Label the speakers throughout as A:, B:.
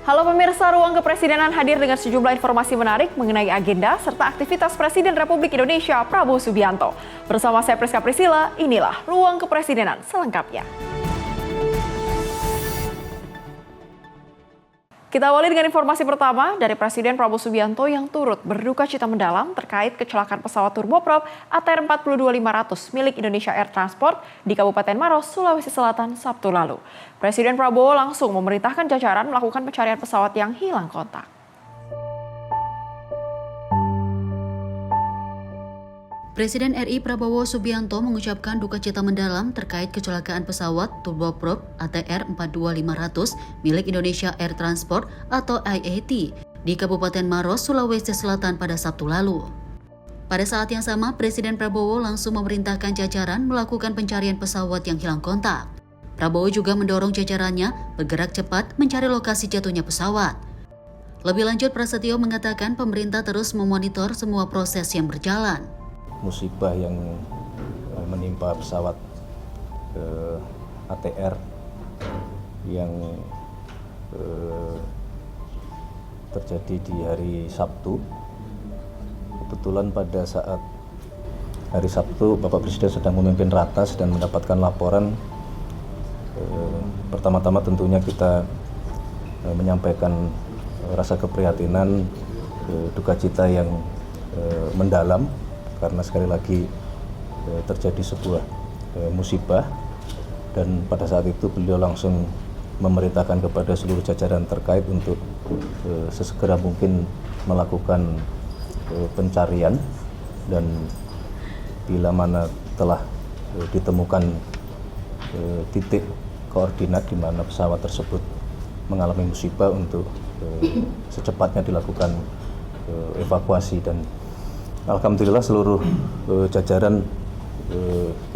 A: Halo pemirsa, Ruang Kepresidenan hadir dengan sejumlah informasi menarik mengenai agenda serta aktivitas Presiden Republik Indonesia Prabowo Subianto. Bersama saya Priska Priscilla, inilah Ruang Kepresidenan selengkapnya. Kita awali dengan informasi pertama dari Presiden Prabowo Subianto yang turut berduka cita mendalam terkait kecelakaan pesawat turboprop ATR 42500 milik Indonesia Air Transport di Kabupaten Maros, Sulawesi Selatan Sabtu lalu. Presiden Prabowo langsung memerintahkan jajaran melakukan pencarian pesawat yang hilang kontak.
B: Presiden RI Prabowo Subianto mengucapkan duka cita mendalam terkait kecelakaan pesawat turboprop ATR 42500 milik Indonesia Air Transport atau IAT di Kabupaten Maros, Sulawesi Selatan pada Sabtu lalu. Pada saat yang sama, Presiden Prabowo langsung memerintahkan jajaran melakukan pencarian pesawat yang hilang kontak. Prabowo juga mendorong jajarannya bergerak cepat mencari lokasi jatuhnya pesawat. Lebih lanjut, Prasetyo mengatakan pemerintah terus memonitor semua proses yang berjalan.
C: Musibah yang menimpa pesawat ATR yang terjadi di hari Sabtu. Kebetulan pada saat hari Sabtu Bapak Presiden sedang memimpin ratas dan mendapatkan laporan. Pertama-tama tentunya kita menyampaikan rasa keprihatinan, duka cita yang mendalam karena sekali lagi terjadi sebuah musibah, dan pada saat itu beliau langsung memerintahkan kepada seluruh jajaran terkait untuk sesegera mungkin melakukan pencarian, dan bila mana telah ditemukan titik koordinat di mana pesawat tersebut mengalami musibah untuk secepatnya dilakukan evakuasi. Dan alhamdulillah seluruh jajaran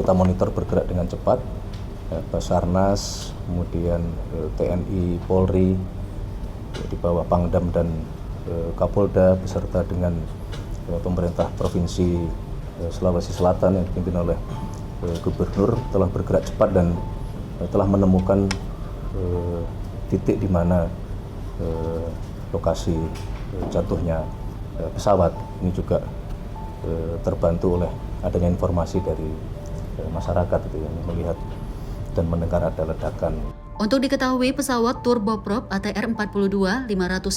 C: kita monitor bergerak dengan cepat, Basarnas, kemudian TNI, Polri, di bawah Pangdam dan Kapolda beserta dengan pemerintah Provinsi Sulawesi Selatan yang dipimpin oleh Gubernur telah bergerak cepat dan telah menemukan titik di mana lokasi jatuhnya pesawat. Ini juga terbantu oleh adanya informasi dari masyarakat yang melihat dan mendengar ada ledakan.
B: Untuk diketahui, pesawat turboprop ATR 42500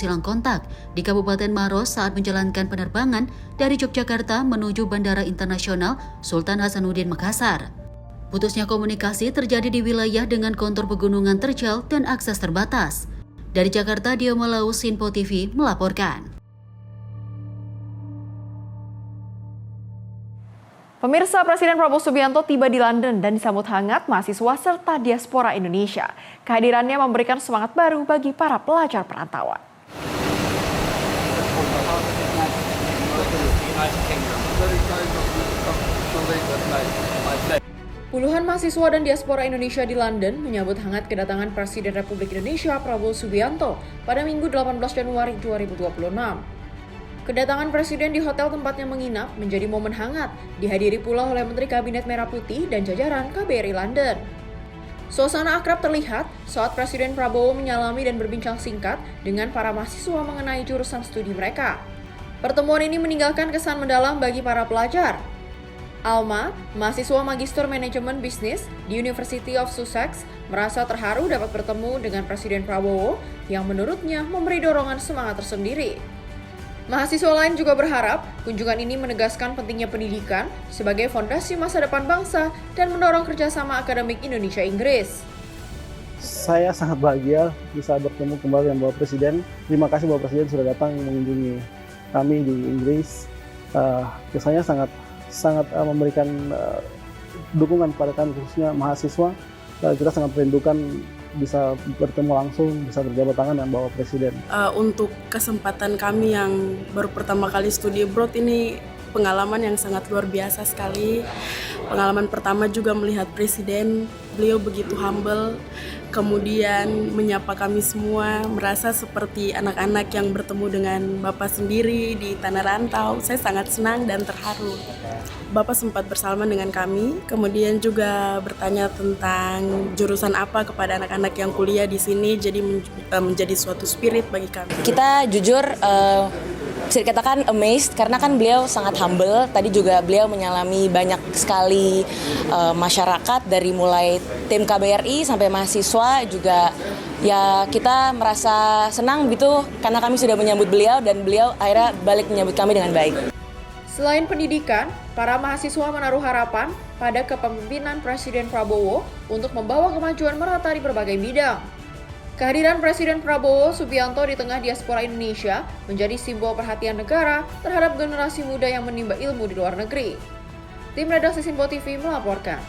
B: hilang kontak di Kabupaten Maros saat menjalankan penerbangan dari Yogyakarta menuju Bandara Internasional Sultan Hasanuddin Makassar. Putusnya komunikasi terjadi di wilayah dengan kontur pegunungan terjal dan akses terbatas. Dari Jakarta, Dio Malau, Sinpo TV melaporkan.
A: Pemirsa, Presiden Prabowo Subianto tiba di London dan disambut hangat mahasiswa serta diaspora Indonesia. Kehadirannya memberikan semangat baru bagi para pelajar perantauan. Puluhan mahasiswa dan diaspora Indonesia di London menyambut hangat kedatangan Presiden Republik Indonesia Prabowo Subianto pada Minggu 18 Januari 2026. Kedatangan Presiden di hotel tempatnya menginap menjadi momen hangat, dihadiri pula oleh Menteri Kabinet Merah Putih dan jajaran KBRI London. Suasana akrab terlihat saat Presiden Prabowo menyalami dan berbincang singkat dengan para mahasiswa mengenai jurusan studi mereka. Pertemuan ini meninggalkan kesan mendalam bagi para pelajar. Alma, mahasiswa Magister Manajemen Bisnis di University of Sussex, merasa terharu dapat bertemu dengan Presiden Prabowo yang menurutnya memberi dorongan semangat tersendiri. Mahasiswa lain juga berharap kunjungan ini menegaskan pentingnya pendidikan sebagai fondasi masa depan bangsa dan mendorong kerjasama akademik Indonesia-Inggris.
D: Saya sangat bahagia bisa bertemu kembali dengan Bapak Presiden. Terima kasih Bapak Presiden sudah datang mengunjungi kami di Inggris. Kesannya sangat memberikan dukungan pada kami, khususnya mahasiswa. Kita sangat merindukan bisa bertemu langsung, bisa berjabat tangan dengan Bapak Presiden.
E: Untuk kesempatan kami yang baru pertama kali studi abroad ini pengalaman yang sangat luar biasa sekali. Pengalaman pertama juga melihat Presiden, beliau begitu humble, kemudian menyapa kami semua, merasa seperti anak-anak yang bertemu dengan Bapak sendiri di tanah rantau. Saya sangat senang dan terharu. Bapak sempat bersalaman dengan kami, kemudian juga bertanya tentang jurusan apa kepada anak-anak yang kuliah di sini, jadi menjadi suatu spirit bagi kami.
F: Kita jujur bisa dikatakan amazed karena kan beliau sangat humble. Tadi juga beliau menyalami banyak sekali masyarakat dari mulai tim KBRI sampai mahasiswa juga. Ya kita merasa senang gitu karena kami sudah menyambut beliau dan beliau akhirnya balik menyambut kami dengan baik.
A: Selain pendidikan, para mahasiswa menaruh harapan pada kepemimpinan Presiden Prabowo untuk membawa kemajuan merata di berbagai bidang. Kehadiran Presiden Prabowo Subianto di tengah diaspora Indonesia menjadi simbol perhatian negara terhadap generasi muda yang menimba ilmu di luar negeri. Tim redaksi Simpo TV melaporkan.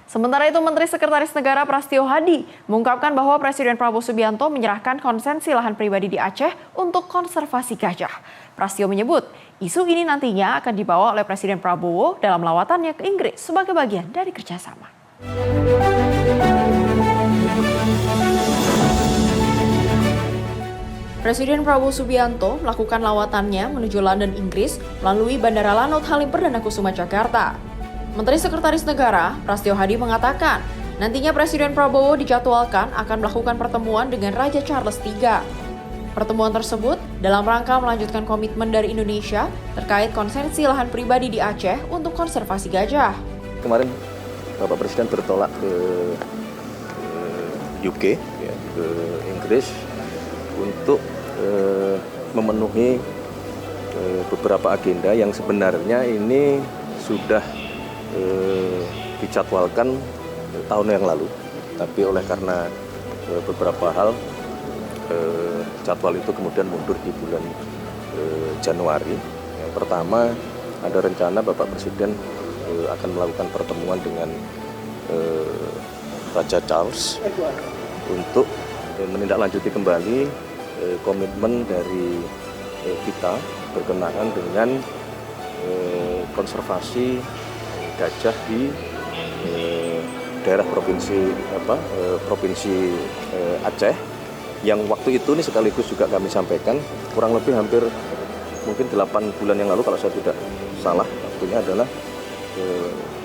A: Sementara itu, Menteri Sekretaris Negara Prastio Hadi mengungkapkan bahwa Presiden Prabowo Subianto menyerahkan konsensi lahan pribadi di Aceh untuk konservasi gajah. Prastio menyebut, isu ini nantinya akan dibawa oleh Presiden Prabowo dalam lawatannya ke Inggris sebagai bagian dari kerjasama. Presiden Prabowo Subianto melakukan lawatannya menuju London, Inggris melalui Bandara Lanut Halim Perdana Kusuma, Jakarta. Menteri Sekretaris Negara Prastio Hadi mengatakan, nantinya Presiden Prabowo dijadwalkan akan melakukan pertemuan dengan Raja Charles III. Pertemuan tersebut dalam rangka melanjutkan komitmen dari Indonesia terkait konsensi lahan pribadi di Aceh untuk konservasi gajah.
C: Kemarin Bapak Presiden bertolak ke UK, ya, ke Inggris untuk memenuhi beberapa agenda yang sebenarnya ini sudah dijadwalkan tahun yang lalu, tapi oleh karena beberapa hal jadwal itu kemudian mundur di bulan Januari. Yang pertama, ada rencana Bapak Presiden akan melakukan pertemuan dengan Raja Charles untuk menindaklanjuti kembali komitmen dari kita berkenaan dengan konservasi gajah di daerah provinsi Aceh, yang waktu itu nih sekaligus juga kami sampaikan kurang lebih hampir mungkin 8 bulan yang lalu kalau saya tidak salah, waktunya adalah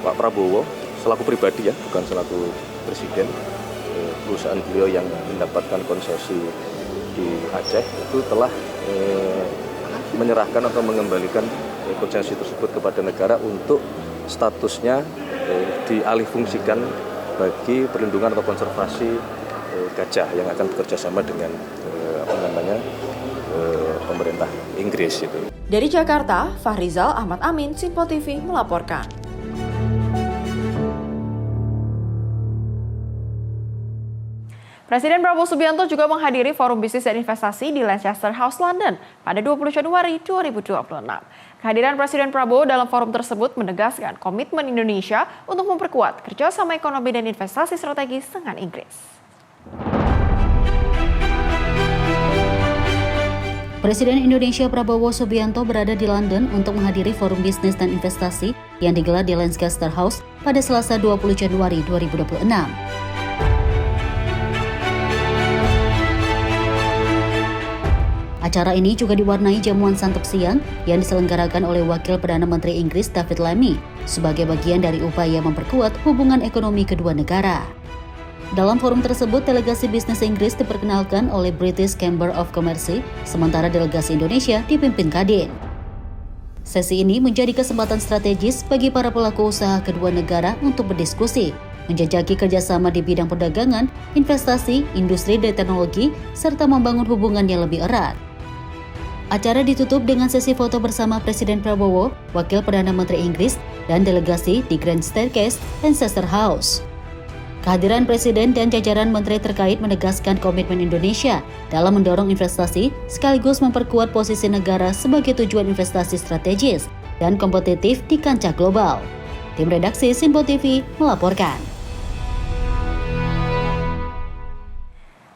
C: Pak Prabowo selaku pribadi ya, bukan selaku presiden, perusahaan beliau yang mendapatkan konsesi di Aceh itu telah menyerahkan atau mengembalikan konsesi tersebut kepada negara untuk statusnya dialihfungsikan bagi perlindungan atau konservasi gajah yang akan bekerja sama dengan pemerintah Inggris itu.
A: Dari Jakarta, Fahrizal Ahmad Amin, Simpo TV melaporkan. Presiden Prabowo Subianto juga menghadiri Forum Bisnis dan Investasi di Lancaster House, London pada 20 Januari 2026. Kehadiran Presiden Prabowo dalam forum tersebut menegaskan komitmen Indonesia untuk memperkuat kerjasama ekonomi dan investasi strategis dengan Inggris.
B: Presiden Indonesia Prabowo Subianto berada di London untuk menghadiri Forum Bisnis dan Investasi yang digelar di Lancaster House pada Selasa 20 Januari 2026. Acara ini juga diwarnai jamuan santap siang yang diselenggarakan oleh Wakil Perdana Menteri Inggris David Lammy sebagai bagian dari upaya memperkuat hubungan ekonomi kedua negara. Dalam forum tersebut, delegasi bisnis Inggris diperkenalkan oleh British Chamber of Commerce, sementara delegasi Indonesia dipimpin Kadin. Sesi ini menjadi kesempatan strategis bagi para pelaku usaha kedua negara untuk berdiskusi, menjajaki kerjasama di bidang perdagangan, investasi, industri dan teknologi, serta membangun hubungan yang lebih erat. Acara ditutup dengan sesi foto bersama Presiden Prabowo, Wakil Perdana Menteri Inggris, dan delegasi di Grand Staircase, Lancaster House. Kehadiran Presiden dan jajaran menteri terkait menegaskan komitmen Indonesia dalam mendorong investasi sekaligus memperkuat posisi negara sebagai tujuan investasi strategis dan kompetitif di kancah global. Tim redaksi Simpo TV melaporkan.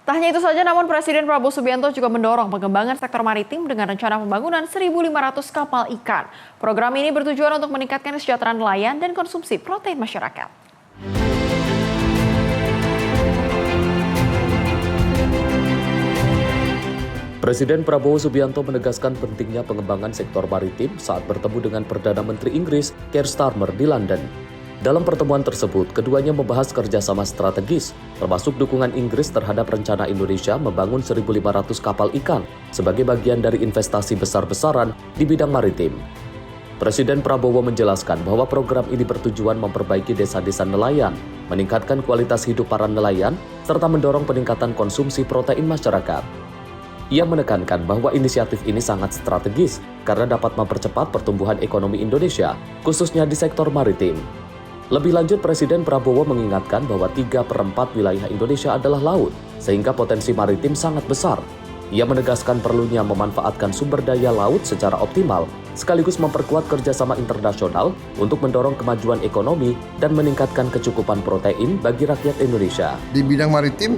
A: Tak hanya itu saja, namun Presiden Prabowo Subianto juga mendorong pengembangan sektor maritim dengan rencana pembangunan 1.500 kapal ikan. Program ini bertujuan untuk meningkatkan kesejahteraan nelayan dan konsumsi protein masyarakat.
G: Presiden Prabowo Subianto menegaskan pentingnya pengembangan sektor maritim saat bertemu dengan Perdana Menteri Inggris Keir Starmer di London. Dalam pertemuan tersebut, keduanya membahas kerjasama strategis, termasuk dukungan Inggris terhadap rencana Indonesia membangun 1.500 kapal ikan sebagai bagian dari investasi besar-besaran di bidang maritim. Presiden Prabowo menjelaskan bahwa program ini bertujuan memperbaiki desa-desa nelayan, meningkatkan kualitas hidup para nelayan, serta mendorong peningkatan konsumsi protein masyarakat. Ia menekankan bahwa inisiatif ini sangat strategis karena dapat mempercepat pertumbuhan ekonomi Indonesia, khususnya di sektor maritim. Lebih lanjut, Presiden Prabowo mengingatkan bahwa 3/4 wilayah Indonesia adalah laut, sehingga potensi maritim sangat besar. Ia menegaskan perlunya memanfaatkan sumber daya laut secara optimal, sekaligus memperkuat kerjasama internasional untuk mendorong kemajuan ekonomi dan meningkatkan kecukupan protein bagi rakyat Indonesia.
H: Di bidang maritim,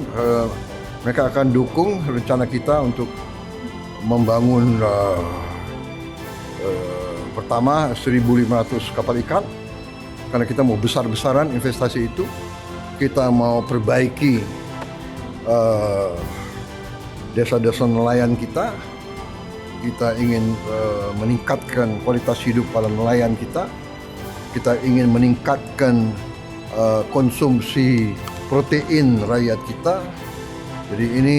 H: mereka akan dukung rencana kita untuk membangun pertama 1.500 kapal ikan, karena kita mau besar-besaran investasi itu. Kita mau perbaiki desa-desa nelayan kita ingin meningkatkan kualitas hidup para nelayan kita ingin meningkatkan konsumsi protein rakyat kita. Jadi ini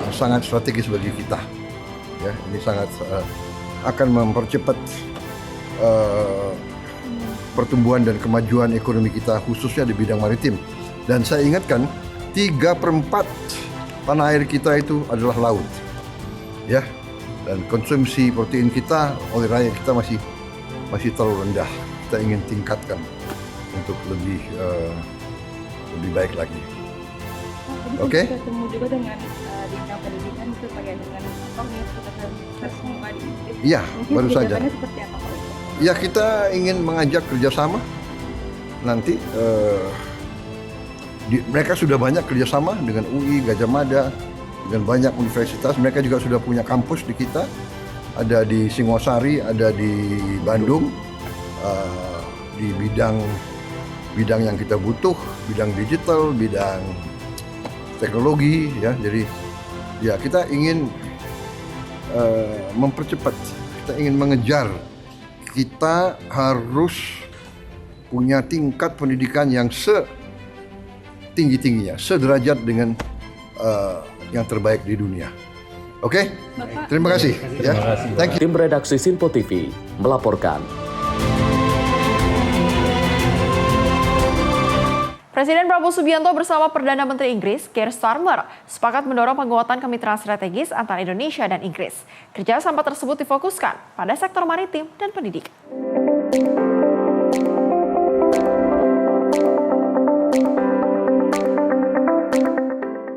H: sangat strategis bagi kita. Ya, ini sangat akan mempercepat pertumbuhan dan kemajuan ekonomi kita, khususnya di bidang maritim. Dan saya ingatkan, 3/4 tanah air kita itu adalah laut. Ya, dan konsumsi protein kita oleh rakyat kita masih terlalu rendah. Kita ingin tingkatkan untuk lebih baik lagi. Oke.
I: Ketemu juga dengan bidang pendidikan itu kayak dengan Universitas Muka di Inggris.
H: Iya, baru saja.
I: Seperti apa, Pak?
H: Ya, kita ingin mengajak kerjasama. Nanti mereka sudah banyak kerjasama dengan UI, Gajah Mada, dengan banyak universitas. Mereka juga sudah punya kampus di kita. Ada di Singosari, ada di Bandung. Di bidang yang kita butuh, bidang digital, bidang teknologi, ya. Jadi ya kita ingin mempercepat, kita ingin mengejar. Kita harus punya tingkat pendidikan yang setinggi-tingginya, sederajat dengan yang terbaik di dunia. Oke? Terima kasih. Ya. Thank you.
G: Tim redaksi Sinpo TV melaporkan.
A: Presiden Prabowo Subianto bersama Perdana Menteri Inggris Keir Starmer sepakat mendorong penguatan kemitraan strategis antara Indonesia dan Inggris. Kerjasama tersebut difokuskan pada sektor maritim dan pendidikan.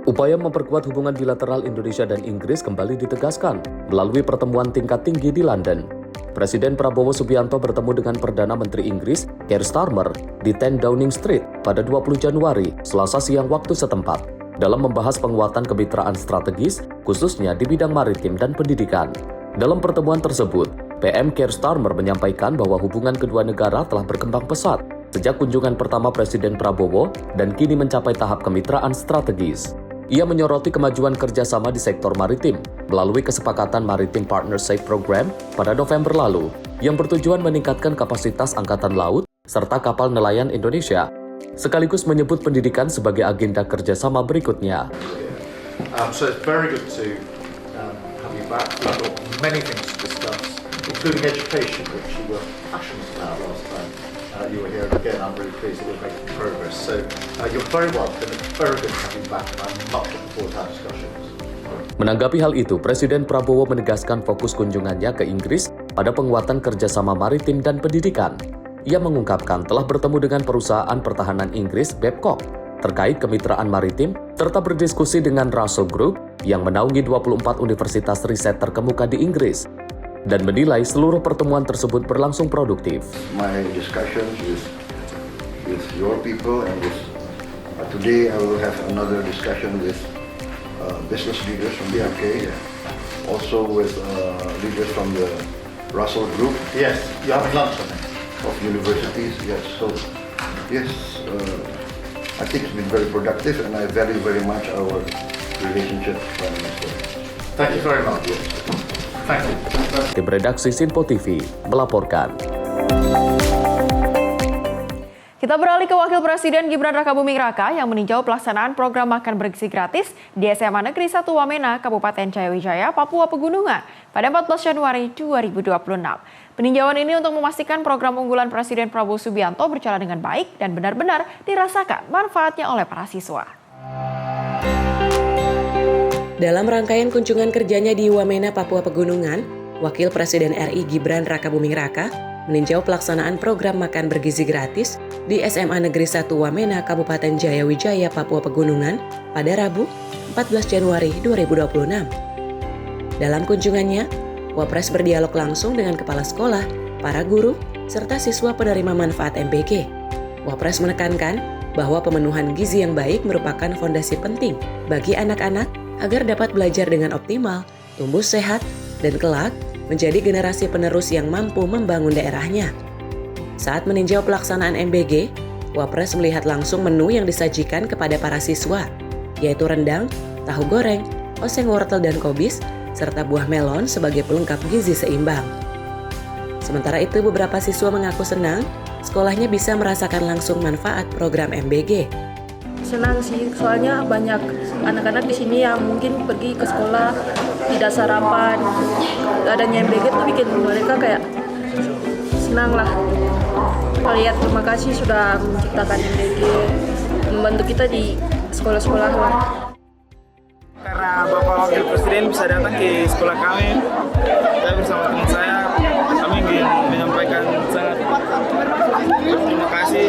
G: Upaya memperkuat hubungan bilateral Indonesia dan Inggris kembali ditegaskan melalui pertemuan tingkat tinggi di London. Presiden Prabowo Subianto bertemu dengan Perdana Menteri Inggris Keir Starmer di 10 Downing Street pada 20 Januari, Selasa siang waktu setempat, dalam membahas penguatan kemitraan strategis, khususnya di bidang maritim dan pendidikan. Dalam pertemuan tersebut, PM Keir Starmer menyampaikan bahwa hubungan kedua negara telah berkembang pesat sejak kunjungan pertama Presiden Prabowo dan kini mencapai tahap kemitraan strategis. Ia menyoroti kemajuan kerjasama di sektor maritim melalui kesepakatan Maritime Partnership Program pada November lalu yang bertujuan meningkatkan kapasitas Angkatan Laut serta kapal nelayan Indonesia, sekaligus menyebut pendidikan sebagai agenda kerjasama berikutnya.
J: So it's very good to have you back. We've got many things to discuss, including education, which you were passionate about last time. You were here, and again, I'm really pleased that we're making progress. So you're very welcome. It's very good to have you back, and I'm much looking forward to our discussions.
G: Menanggapi hal itu, Presiden Prabowo menegaskan fokus kunjungannya ke Inggris pada penguatan kerjasama maritim dan pendidikan. Ia mengungkapkan telah bertemu dengan perusahaan pertahanan Inggris Babcock terkait kemitraan maritim, serta berdiskusi dengan Russell Group yang menaungi 24 universitas riset terkemuka di Inggris, dan menilai seluruh pertemuan tersebut berlangsung produktif.
H: My discussions with your people and today I will have another discussion with business leaders from the UK, also with leaders from the Russell Group.
J: Yes, you have lunch on it.
H: Of universities, yes. So yes, I think it's been very productive, and I value very much our relationship, Prime Minister.
J: Thank you very much. Thank you.
G: Tim redaksi Sinpo TV melaporkan.
A: Kita beralih ke Wakil Presiden Gibran Rakabuming Raka yang meninjau pelaksanaan program makan bergizi gratis di SMA Negeri 1 Wamena, Kabupaten Jayawijaya, Papua Pegunungan pada 14 Januari 2026. Peninjauan ini untuk memastikan program unggulan Presiden Prabowo Subianto berjalan dengan baik dan benar-benar dirasakan manfaatnya oleh para siswa.
F: Dalam rangkaian kunjungan kerjanya di Wamena, Papua Pegunungan, Wakil Presiden RI Gibran Rakabuming Raka meninjau pelaksanaan program makan bergizi gratis di SMA Negeri 1 Wamena, Kabupaten Jayawijaya, Papua Pegunungan pada Rabu 14 Januari 2026. Dalam kunjungannya, Wapres berdialog langsung dengan kepala sekolah, para guru, serta siswa penerima manfaat MBG. Wapres menekankan bahwa pemenuhan gizi yang baik merupakan fondasi penting bagi anak-anak agar dapat belajar dengan optimal, tumbuh sehat, dan kelak menjadi generasi penerus yang mampu membangun daerahnya. Saat meninjau pelaksanaan MBG, Wapres melihat langsung menu yang disajikan kepada para siswa, yaitu rendang, tahu goreng, oseng wortel dan kobis, serta buah melon sebagai pelengkap gizi seimbang. Sementara itu, beberapa siswa mengaku senang sekolahnya bisa merasakan langsung manfaat program MBG.
K: Senang sih, soalnya banyak anak-anak di sini yang mungkin pergi ke sekolah tidak sarapan. Adanya MBG tuh bikin mereka kayak senang lah. Lihat, terima kasih sudah menciptakan MBG, membantu kita di sekolah-sekolah lah.
L: Karena Bapak Wakil Presiden bisa datang ke sekolah kami, saya bersama teman saya, kami ingin menyampaikan sangat terima kasih.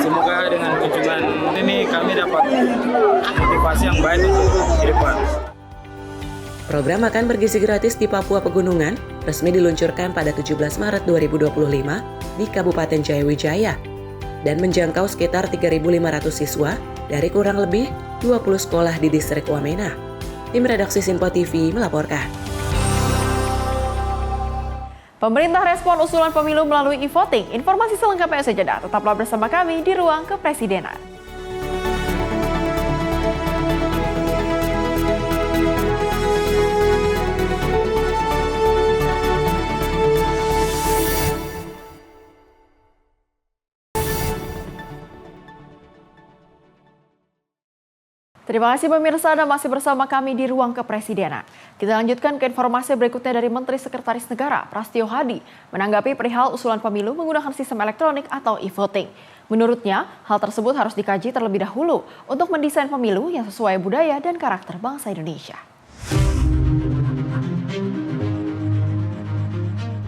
L: Semoga dengan kunjungan ini kami dapat motivasi yang baik untuk ke depan.
F: Program makan bergizi gratis di Papua Pegunungan resmi diluncurkan pada 17 Maret 2025 di Kabupaten Jayawijaya dan menjangkau sekitar 3.500 siswa dari kurang lebih 20 sekolah di distrik Wamena. Tim redaksi Sinpo TV melaporkan.
A: Pemerintah respon usulan pemilu melalui e-voting. Informasi selengkapnya saja. Tetaplah bersama kami di Ruang Kepresidenan. Terima kasih pemirsa, Anda masih bersama kami di Ruang Kepresidenan. Kita lanjutkan ke informasi berikutnya dari Menteri Sekretaris Negara Prasetyo Hadi menanggapi perihal usulan pemilu menggunakan sistem elektronik atau e-voting. Menurutnya, hal tersebut harus dikaji terlebih dahulu untuk mendesain pemilu yang sesuai budaya dan karakter bangsa Indonesia.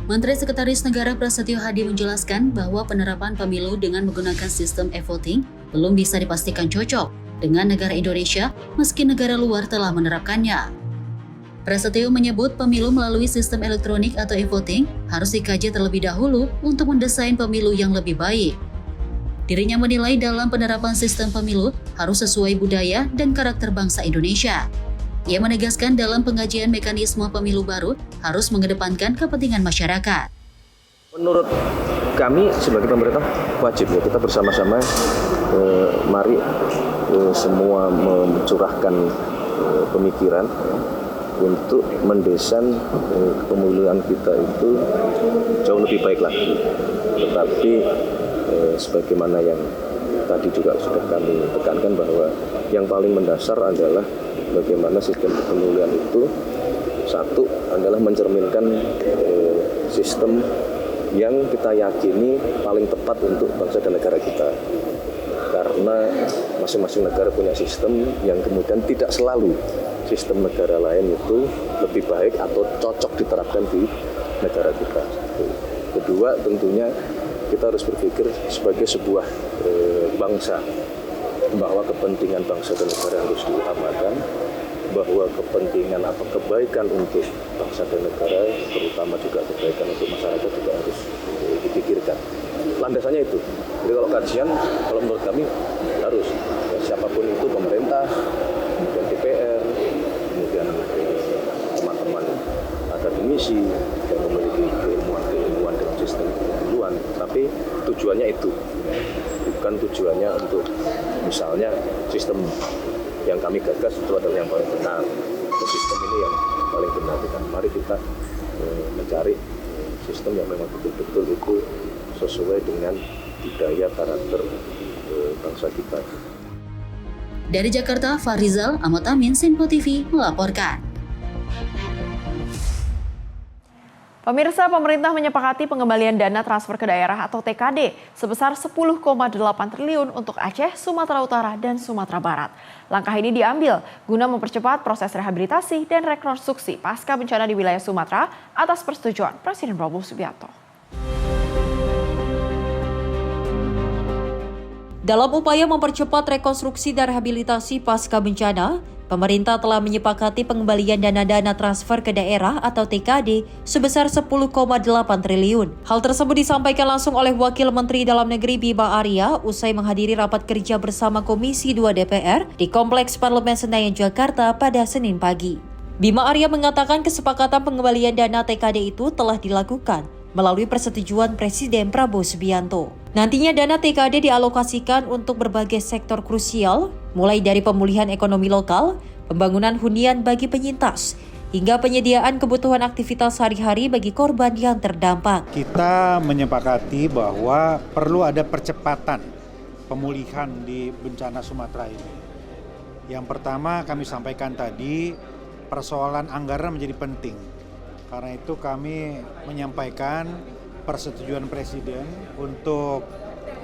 B: Menteri Sekretaris Negara Prasetyo Hadi menjelaskan bahwa penerapan pemilu dengan menggunakan sistem e-voting belum bisa dipastikan cocok dengan negara Indonesia meski negara luar telah menerapkannya. Prasetyo menyebut pemilu melalui sistem elektronik atau e-voting harus dikaji terlebih dahulu untuk mendesain pemilu yang lebih baik. Dirinya menilai dalam penerapan sistem pemilu harus sesuai budaya dan karakter bangsa Indonesia. Ia menegaskan dalam pengajian mekanisme pemilu baru harus mengedepankan kepentingan masyarakat.
C: Menurut kami sebagai pemerintah wajib ya kita bersama-sama mari semua mencurahkan pemikiran untuk mendesain pemilihan kita itu jauh lebih baik lagi. Tetapi sebagaimana yang tadi juga sudah kami tekankan bahwa yang paling mendasar adalah bagaimana sistem pemilihan itu satu adalah mencerminkan sistem yang kita yakini paling tepat untuk bangsa dan negara kita. Karena masing-masing negara punya sistem yang kemudian tidak selalu sistem negara lain itu lebih baik atau cocok diterapkan di negara kita. Kedua, tentunya kita harus berpikir sebagai sebuah bangsa bahwa kepentingan bangsa dan negara harus diutamakan, bahwa kepentingan atau kebaikan untuk bangsa dan negara, terutama juga kebaikan untuk masyarakat juga harus dipikirkan. Landasannya itu. Jadi kalau kajian, kalau menurut kami harus ya, siapapun itu pemerintah, kemudian DPR, kemudian teman-teman akademisi yang memiliki keilmuan dalam sistem pemilihan, tapi tujuannya itu bukan tujuannya untuk misalnya sistem yang kami gagas itu adalah yang paling benar. Sistem ini yang paling benar. Dan mari kita mencari sistem yang memang betul-betul itu sesuai dengan budaya karakter bangsa kita.
B: Dari Jakarta, Farizal Ahmad Amin, Simpo TV melaporkan.
A: Pemirsa, pemerintah menyepakati pengembalian dana transfer ke daerah atau TKD sebesar 10,8 triliun untuk Aceh, Sumatera Utara, dan Sumatera Barat. Langkah ini diambil guna mempercepat proses rehabilitasi dan rekonstruksi pasca bencana di wilayah Sumatera atas persetujuan Presiden Prabowo Subianto.
M: Dalam upaya mempercepat rekonstruksi dan rehabilitasi pasca bencana, pemerintah telah menyepakati pengembalian dana-dana transfer ke daerah atau TKD sebesar 10,8 triliun. Hal tersebut disampaikan langsung oleh Wakil Menteri Dalam Negeri Bima Arya usai menghadiri rapat kerja bersama Komisi 2 DPR di Kompleks Parlemen Senayan, Jakarta pada Senin pagi. Bima Arya mengatakan kesepakatan pengembalian dana TKD itu telah dilakukan melalui persetujuan Presiden Prabowo Subianto. Nantinya dana TKD dialokasikan untuk berbagai sektor krusial, mulai dari pemulihan ekonomi lokal, pembangunan hunian bagi penyintas, hingga penyediaan kebutuhan aktivitas sehari-hari bagi korban yang terdampak.
N: Kita menyepakati bahwa perlu ada percepatan pemulihan di bencana Sumatera ini. Yang pertama kami sampaikan tadi, persoalan anggaran menjadi penting. Karena itu kami menyampaikan persetujuan Presiden untuk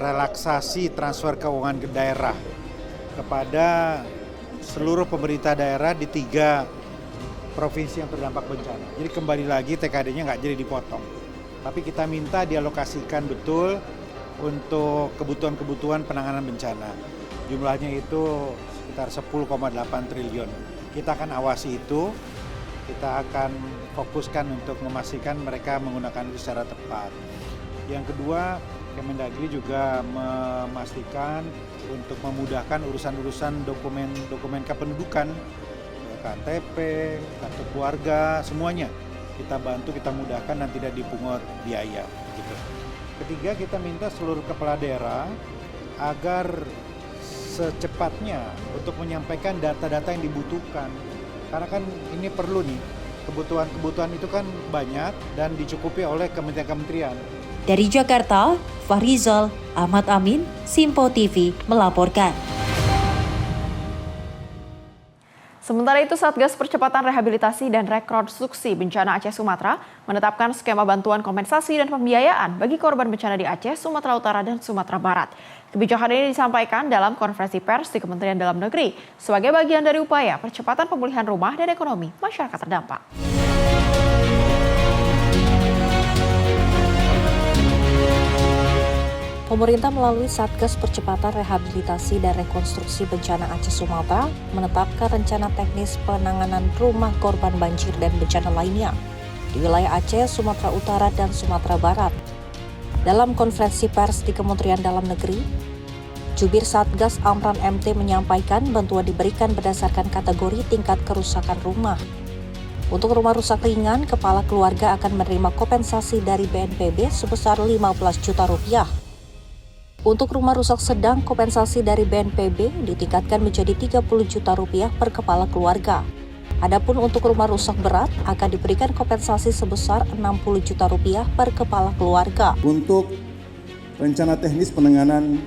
N: relaksasi transfer keuangan ke daerah kepada seluruh pemerintah daerah di 3 provinsi yang terdampak bencana. Jadi kembali lagi TKD-nya nggak jadi dipotong. Tapi kita minta dialokasikan betul untuk kebutuhan-kebutuhan penanganan bencana. Jumlahnya itu sekitar 10,8 triliun. Kita akan awasi itu. Kita akan fokuskan untuk memastikan mereka menggunakan itu secara tepat. Yang kedua, Kemendagri juga memastikan untuk memudahkan urusan-urusan dokumen kependudukan, KTP, kartu keluarga, semuanya kita bantu, kita mudahkan dan tidak dipungut biaya. Gitu. Ketiga, kita minta seluruh kepala daerah agar secepatnya untuk menyampaikan data-data yang dibutuhkan. Karena kan ini perlu nih, kebutuhan itu kan banyak dan dicukupi oleh kementerian-kementerian.
M: Dari Jakarta, Farizal Ahmad Amin, Simpo TV melaporkan.
A: Sementara itu, Satgas Percepatan Rehabilitasi dan Rekonstruksi Bencana Aceh Sumatera menetapkan skema bantuan kompensasi dan pembiayaan bagi korban bencana di Aceh, Sumatera Utara, dan Sumatera Barat. Kebijakan ini disampaikan dalam konferensi pers di Kementerian Dalam Negeri sebagai bagian dari upaya percepatan pemulihan rumah dan ekonomi masyarakat terdampak.
O: Pemerintah melalui Satgas Percepatan Rehabilitasi dan Rekonstruksi Bencana Aceh Sumatera menetapkan rencana teknis penanganan rumah korban banjir dan bencana lainnya di wilayah Aceh, Sumatera Utara, dan Sumatera Barat. Dalam konferensi pers di Kementerian Dalam Negeri, Jubir Satgas Amran MT menyampaikan bantuan diberikan berdasarkan kategori tingkat kerusakan rumah. Untuk rumah rusak ringan, kepala keluarga akan menerima kompensasi dari BNPB sebesar 15 juta rupiah. Untuk rumah rusak sedang, kompensasi dari BNPB ditingkatkan menjadi 30 juta rupiah per kepala keluarga. Adapun untuk rumah rusak berat akan diberikan kompensasi sebesar 60 juta rupiah per kepala keluarga.
P: Untuk rencana teknis penanganan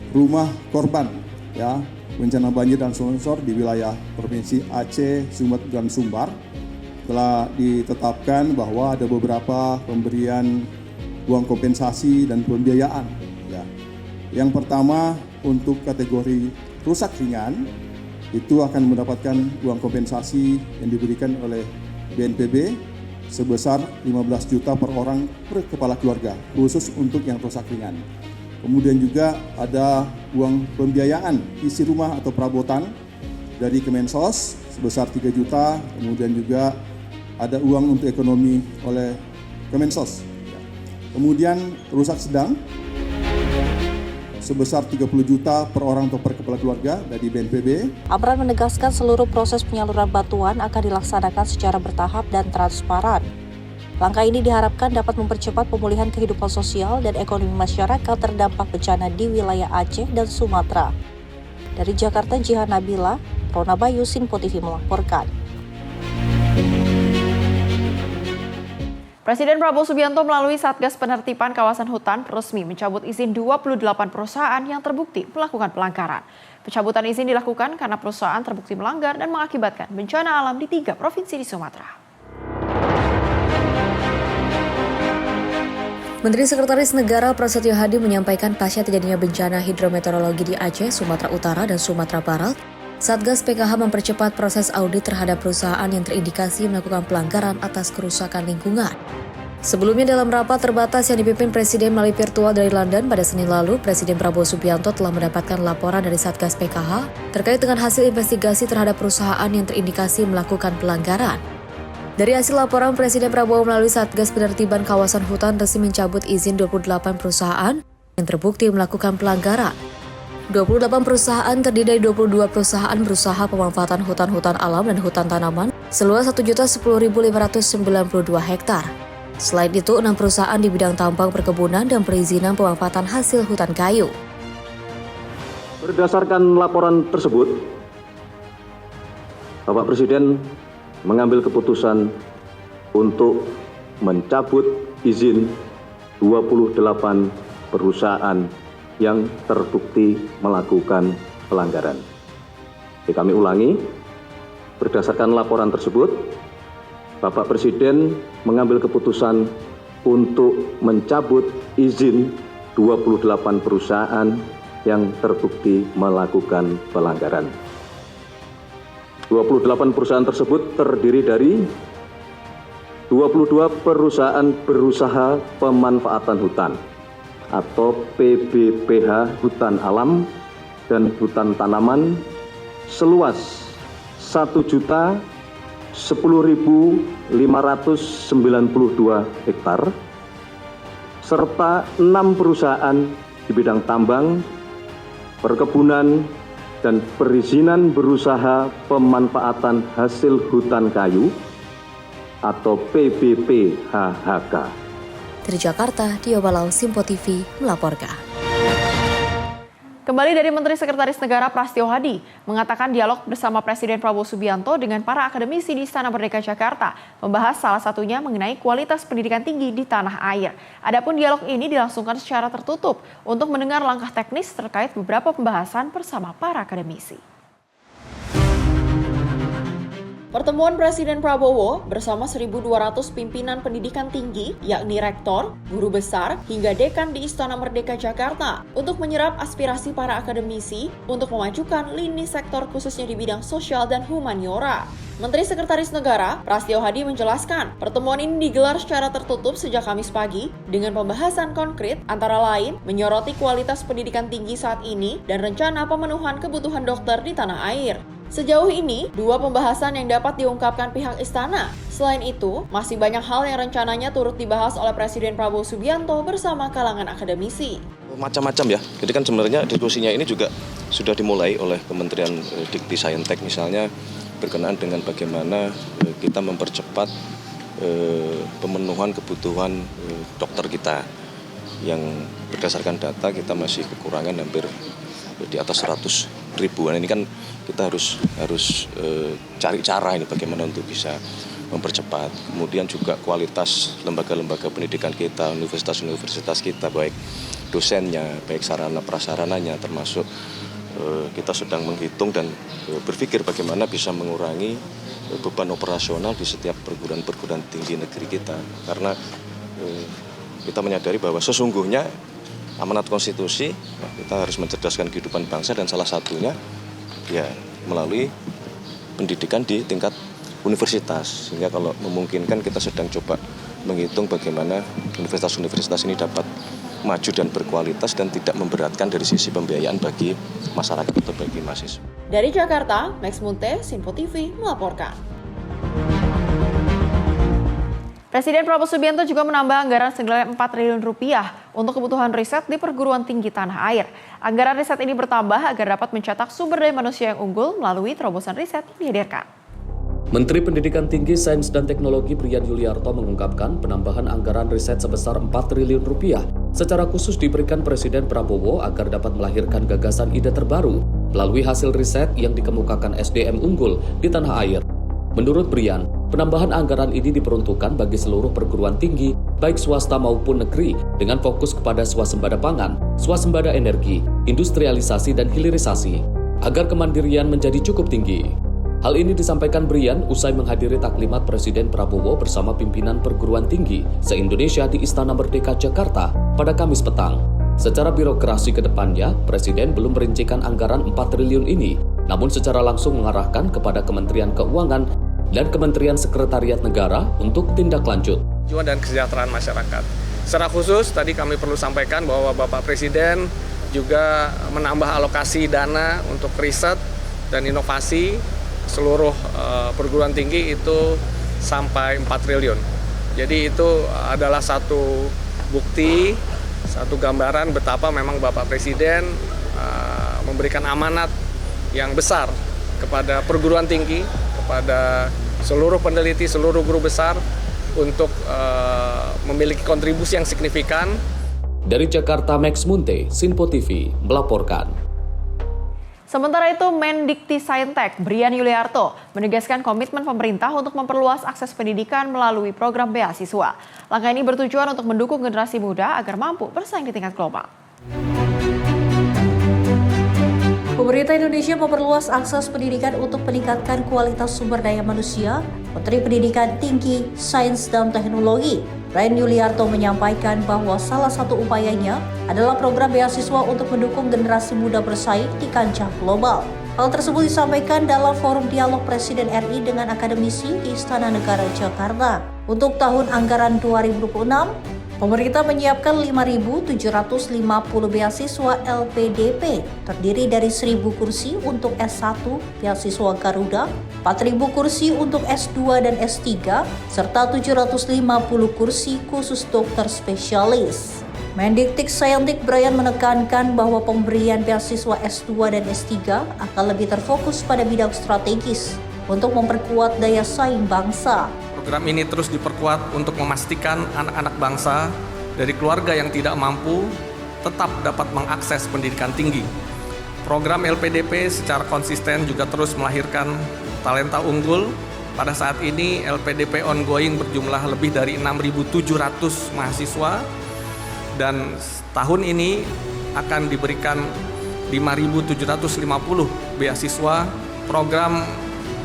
P: rumah korban ya bencana banjir dan longsor di wilayah Provinsi Aceh, Sumatera dan Sumbar telah ditetapkan bahwa ada beberapa pemberian uang kompensasi dan pembiayaan. Ya. Yang pertama untuk kategori rusak ringan itu akan mendapatkan uang kompensasi yang diberikan oleh BNPB sebesar 15 juta per orang per kepala keluarga, khusus untuk yang rusak ringan. Kemudian juga ada uang pembiayaan isi rumah atau perabotan dari Kemensos sebesar 3 juta, kemudian juga ada uang untuk ekonomi oleh Kemensos. Kemudian rusak sedang sebesar 30 juta per orang atau per kepala keluarga dari BNPB.
O: Amran menegaskan seluruh proses penyaluran bantuan akan dilaksanakan secara bertahap dan transparan. Langkah ini diharapkan dapat mempercepat pemulihan kehidupan sosial dan ekonomi masyarakat terdampak bencana di wilayah Aceh dan Sumatera. Dari Jakarta, Jihan Nabila, Rona Bayu, Sinpo TV melaporkan.
A: Presiden Prabowo Subianto melalui Satgas Penertiban Kawasan Hutan resmi mencabut izin 28 perusahaan yang terbukti melakukan pelanggaran. Pencabutan izin dilakukan karena perusahaan terbukti melanggar dan mengakibatkan bencana alam di 3 provinsi di Sumatera.
O: Menteri Sekretaris Negara Prasetyo Hadi menyampaikan pasca terjadinya bencana hidrometeorologi di Aceh, Sumatera Utara, dan Sumatera Barat, Satgas PKH mempercepat proses audit terhadap perusahaan yang terindikasi melakukan pelanggaran atas kerusakan lingkungan. Sebelumnya dalam rapat terbatas yang dipimpin Presiden melalui virtual dari London pada Senin lalu, Presiden Prabowo Subianto telah mendapatkan laporan dari Satgas PKH terkait dengan hasil investigasi terhadap perusahaan yang terindikasi melakukan pelanggaran. Dari hasil laporan, Presiden Prabowo melalui Satgas Penertiban Kawasan Hutan resmi mencabut izin 28 perusahaan yang terbukti melakukan pelanggaran. 28 perusahaan terdiri dari 22 perusahaan berusaha pemanfaatan hutan-hutan alam dan hutan tanaman seluas 1.010.592 hektar. Selain itu, 6 perusahaan di bidang tambang perkebunan dan perizinan pemanfaatan hasil hutan kayu.
C: Berdasarkan laporan tersebut, Bapak Presiden mengambil keputusan untuk mencabut izin 28 perusahaan yang terbukti melakukan pelanggaran. Kami ulangi, berdasarkan laporan tersebut, Bapak Presiden mengambil keputusan untuk mencabut izin 28 perusahaan yang terbukti melakukan pelanggaran. 28 perusahaan tersebut terdiri dari 22 perusahaan berusaha pemanfaatan hutan atau PBPH hutan alam dan hutan tanaman seluas 1.010.592 hektar serta 6 perusahaan di bidang tambang, perkebunan, dan perizinan berusaha pemanfaatan hasil hutan kayu atau PBPHHK.
O: Dari Jakarta, Dio Balau, Sinpo TV melaporkan.
A: Kembali dari Menteri Sekretaris Negara Prasetyo Hadi mengatakan dialog bersama Presiden Prabowo Subianto dengan para akademisi di Istana Merdeka Jakarta membahas salah satunya mengenai kualitas pendidikan tinggi di tanah air. Adapun dialog ini dilangsungkan secara tertutup untuk mendengar langkah teknis terkait beberapa pembahasan bersama para akademisi. Pertemuan Presiden Prabowo bersama 1.200 pimpinan pendidikan tinggi, yakni rektor, guru besar, hingga dekan di Istana Merdeka Jakarta untuk menyerap aspirasi para akademisi untuk memajukan lini sektor khususnya di bidang sosial dan humaniora. Menteri Sekretaris Negara Prasetyo Hadi menjelaskan, pertemuan ini digelar secara tertutup sejak Kamis pagi dengan pembahasan konkret antara lain menyoroti kualitas pendidikan tinggi saat ini dan rencana pemenuhan kebutuhan dokter di tanah air. Sejauh ini, 2 pembahasan yang dapat diungkapkan pihak istana. Selain itu, masih banyak hal yang rencananya turut dibahas oleh Presiden Prabowo Subianto bersama kalangan akademisi.
C: Macam-macam ya, jadi kan sebenarnya diskusinya ini juga sudah dimulai oleh Kementerian Dikti Saintek misalnya berkenaan dengan bagaimana kita mempercepat pemenuhan kebutuhan dokter kita yang berdasarkan data kita masih kekurangan hampir di atas 100 ribuan. Ini kan kita harus cari cara ini bagaimana untuk bisa mempercepat. Kemudian juga kualitas lembaga-lembaga pendidikan kita, universitas-universitas kita, baik dosennya, baik sarana prasarananya, termasuk kita sedang menghitung dan berpikir bagaimana bisa mengurangi beban operasional di setiap perguruan tinggi negeri kita. Karena kita menyadari bahwa sesungguhnya amanat konstitusi kita harus mencerdaskan kehidupan bangsa dan salah satunya ya melalui pendidikan di tingkat universitas. Sehingga kalau memungkinkan kita sedang coba menghitung bagaimana universitas-universitas ini dapat maju dan berkualitas dan tidak memberatkan dari sisi pembiayaan bagi masyarakat atau bagi mahasiswa.
A: Dari Jakarta, Max Munte, Sinpo TV melaporkan. Presiden Prabowo Subianto juga menambah anggaran senilai 4 triliun rupiah untuk kebutuhan riset di perguruan tinggi tanah air. Anggaran riset ini bertambah agar dapat mencetak sumber daya manusia yang unggul melalui terobosan riset yang dihadirkan.
G: Menteri Pendidikan Tinggi, Sains dan Teknologi Brian Yuliarto mengungkapkan penambahan anggaran riset sebesar 4 triliun rupiah secara khusus diberikan Presiden Prabowo agar dapat melahirkan gagasan ide terbaru melalui hasil riset yang dikemukakan SDM unggul di tanah air. Menurut Brian, penambahan anggaran ini diperuntukkan bagi seluruh perguruan tinggi, baik swasta maupun negeri, dengan fokus kepada swasembada pangan, swasembada energi, industrialisasi dan hilirisasi, agar kemandirian menjadi cukup tinggi. Hal ini disampaikan Brian usai menghadiri taklimat Presiden Prabowo bersama pimpinan perguruan tinggi se-Indonesia di Istana Merdeka, Jakarta pada Kamis petang. Secara birokrasi ke depannya, Presiden belum merincikan anggaran 4 triliun ini, namun secara langsung mengarahkan kepada Kementerian Keuangan dan Kementerian Sekretariat Negara untuk tindak lanjut.
Q: Tujuan dan kesejahteraan masyarakat. Secara khusus, tadi kami perlu sampaikan bahwa Bapak Presiden juga menambah alokasi dana untuk riset dan inovasi seluruh perguruan tinggi itu sampai 4 triliun. Jadi itu adalah satu bukti, satu gambaran betapa memang Bapak Presiden memberikan amanat yang besar kepada perguruan tinggi, kepada seluruh peneliti, seluruh guru besar untuk memiliki kontribusi yang signifikan.
G: Dari Jakarta, Max Munte, Sinpo TV melaporkan.
A: Sementara itu, Mendikti-Saintek Brian Yuliarto menegaskan komitmen pemerintah untuk memperluas akses pendidikan melalui program beasiswa. Langkah ini bertujuan untuk mendukung generasi muda agar mampu bersaing di tingkat global.
O: Pemerintah Indonesia memperluas akses pendidikan untuk meningkatkan kualitas sumber daya manusia. Menteri Pendidikan Tinggi, Sains dan Teknologi, Brian Yuliarto menyampaikan bahwa salah satu upayanya adalah program beasiswa untuk mendukung generasi muda bersaing di kancah global. Hal tersebut disampaikan dalam forum dialog Presiden RI dengan akademisi di Istana Negara Jakarta. Untuk tahun anggaran 2026, pemerintah menyiapkan 5.750 beasiswa LPDP, terdiri dari 1.000 kursi untuk S1 beasiswa Garuda, 4.000 kursi untuk S2 dan S3, serta 750 kursi khusus dokter spesialis. Mendikti-Saintek Brian menekankan bahwa pemberian beasiswa S2 dan S3 akan lebih terfokus pada bidang strategis untuk memperkuat daya saing bangsa.
Q: Program ini terus diperkuat untuk memastikan anak-anak bangsa dari keluarga yang tidak mampu tetap dapat mengakses pendidikan tinggi. Program LPDP secara konsisten juga terus melahirkan talenta unggul. Pada saat ini LPDP ongoing berjumlah lebih dari 6.700 mahasiswa dan tahun ini akan diberikan 5.750 beasiswa. Program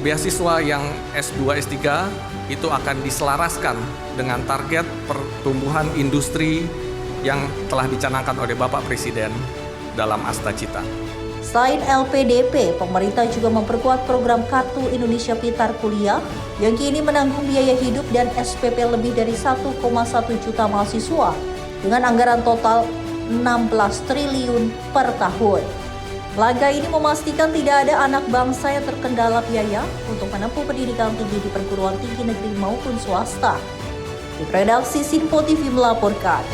Q: beasiswa yang S2, S3 itu akan diselaraskan dengan target pertumbuhan industri yang telah dicanangkan oleh Bapak Presiden dalam Asta Cita.
O: Selain LPDP, pemerintah juga memperkuat program Kartu Indonesia Pintar Kuliah yang kini menanggung biaya hidup dan SPP lebih dari 1,1 juta mahasiswa dengan anggaran total 16 triliun per tahun. Langkah ini memastikan tidak ada anak bangsa yang terkendala biaya untuk menempuh pendidikan tinggi di perguruan tinggi negeri maupun swasta. Di redaksi Sinpo TV melaporkan.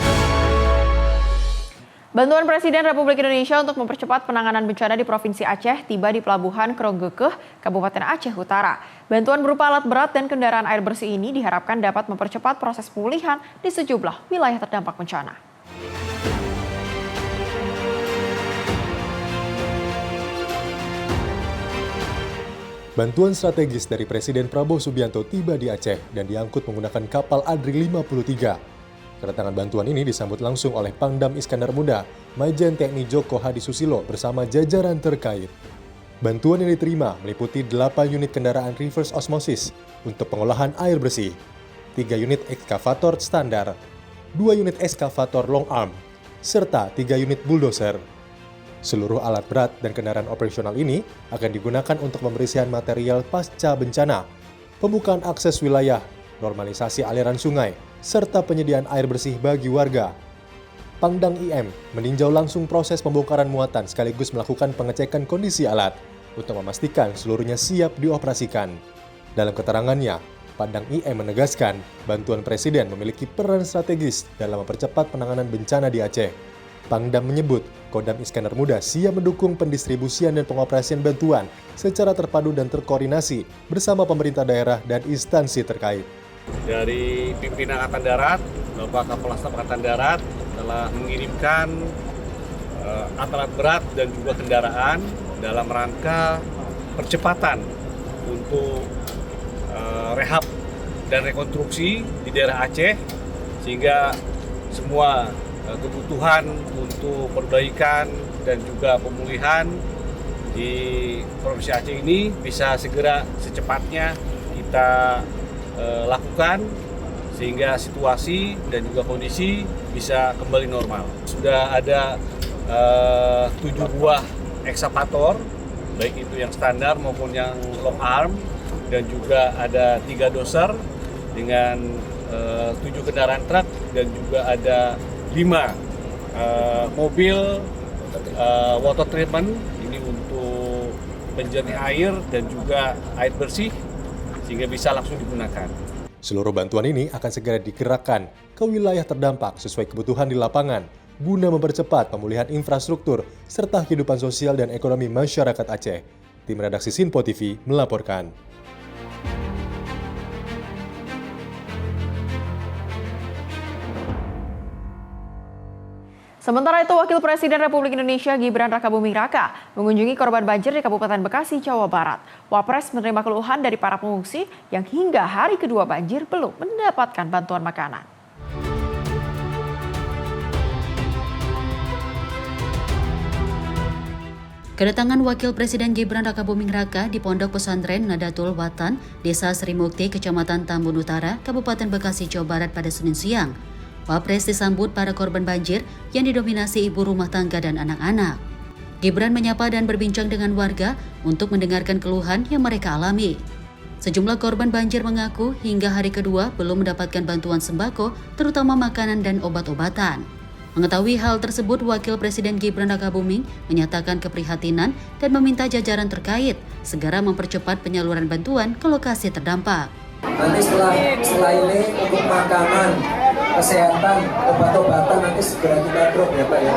A: Bantuan Presiden Republik Indonesia untuk mempercepat penanganan bencana di Provinsi Aceh tiba di Pelabuhan Kronggekeh, Kabupaten Aceh Utara. Bantuan berupa alat berat dan kendaraan air bersih ini diharapkan dapat mempercepat proses pemulihan di sejumlah wilayah terdampak bencana.
R: Bantuan strategis dari Presiden Prabowo Subianto tiba di Aceh dan diangkut menggunakan kapal Adri 53. Kedatangan bantuan ini disambut langsung oleh Pangdam Iskandar Muda, Majen TNI Joko Hadi Susilo bersama jajaran terkait. Bantuan yang diterima meliputi 8 unit kendaraan reverse osmosis untuk pengolahan air bersih, 3 unit ekskavator standar, 2 unit ekskavator long arm, serta 3 unit bulldozer. Seluruh alat berat dan kendaraan operasional ini akan digunakan untuk pembersihan material pasca bencana, pembukaan akses wilayah, normalisasi aliran sungai, serta penyediaan air bersih bagi warga. Pangdam IM meninjau langsung proses pembongkaran muatan sekaligus melakukan pengecekan kondisi alat untuk memastikan seluruhnya siap dioperasikan. Dalam keterangannya, Pangdam IM menegaskan bantuan Presiden memiliki peran strategis dalam mempercepat penanganan bencana di Aceh. Pangdam menyebut Kodam Iskandar Muda siap mendukung pendistribusian dan pengoperasian bantuan secara terpadu dan terkoordinasi bersama pemerintah daerah dan instansi terkait.
Q: Dari pimpinan Angkatan Darat, Bapak Kapolres Angkatan Darat telah mengirimkan alat berat dan juga kendaraan
S: dalam rangka percepatan untuk rehab dan rekonstruksi di daerah Aceh, sehingga semua kebutuhan untuk perbaikan dan juga pemulihan di Provinsi Aceh ini bisa segera secepatnya kita lakukan, sehingga situasi dan juga kondisi bisa kembali normal. Sudah ada 7 buah ekskavator, baik itu yang standar maupun yang long arm, dan juga ada 3 doser dengan 7 kendaraan truk, dan juga ada 5 mobil water treatment, ini untuk penjernih air dan juga air bersih, sehingga bisa langsung digunakan.
R: Seluruh bantuan ini akan segera digerakkan ke wilayah terdampak sesuai kebutuhan di lapangan guna mempercepat pemulihan infrastruktur serta kehidupan sosial dan ekonomi masyarakat Aceh. Tim redaksi Sinpo TV melaporkan.
A: Sementara itu, Wakil Presiden Republik Indonesia Gibran Rakabuming Raka mengunjungi korban banjir di Kabupaten Bekasi, Jawa Barat. Wapres menerima keluhan dari para pengungsi yang hingga hari kedua banjir belum mendapatkan bantuan makanan.
B: Kedatangan Wakil Presiden Gibran Rakabuming Raka di Pondok Pesantren Nadatul Watan, Desa Srimukti, Kecamatan Tambun Utara, Kabupaten Bekasi, Jawa Barat pada Senin siang. Wapres disambut para korban banjir yang didominasi ibu rumah tangga dan anak-anak. Gibran menyapa dan berbincang dengan warga untuk mendengarkan keluhan yang mereka alami. Sejumlah korban banjir mengaku hingga hari kedua belum mendapatkan bantuan sembako, terutama makanan dan obat-obatan. Mengetahui hal tersebut, Wakil Presiden Gibran Rakabuming menyatakan keprihatinan dan meminta jajaran terkait segera mempercepat penyaluran bantuan ke lokasi terdampak.
T: Nanti setelah ini untuk makanan, kesehatan, obat-obatan nanti segera kita drop ya Pak ya.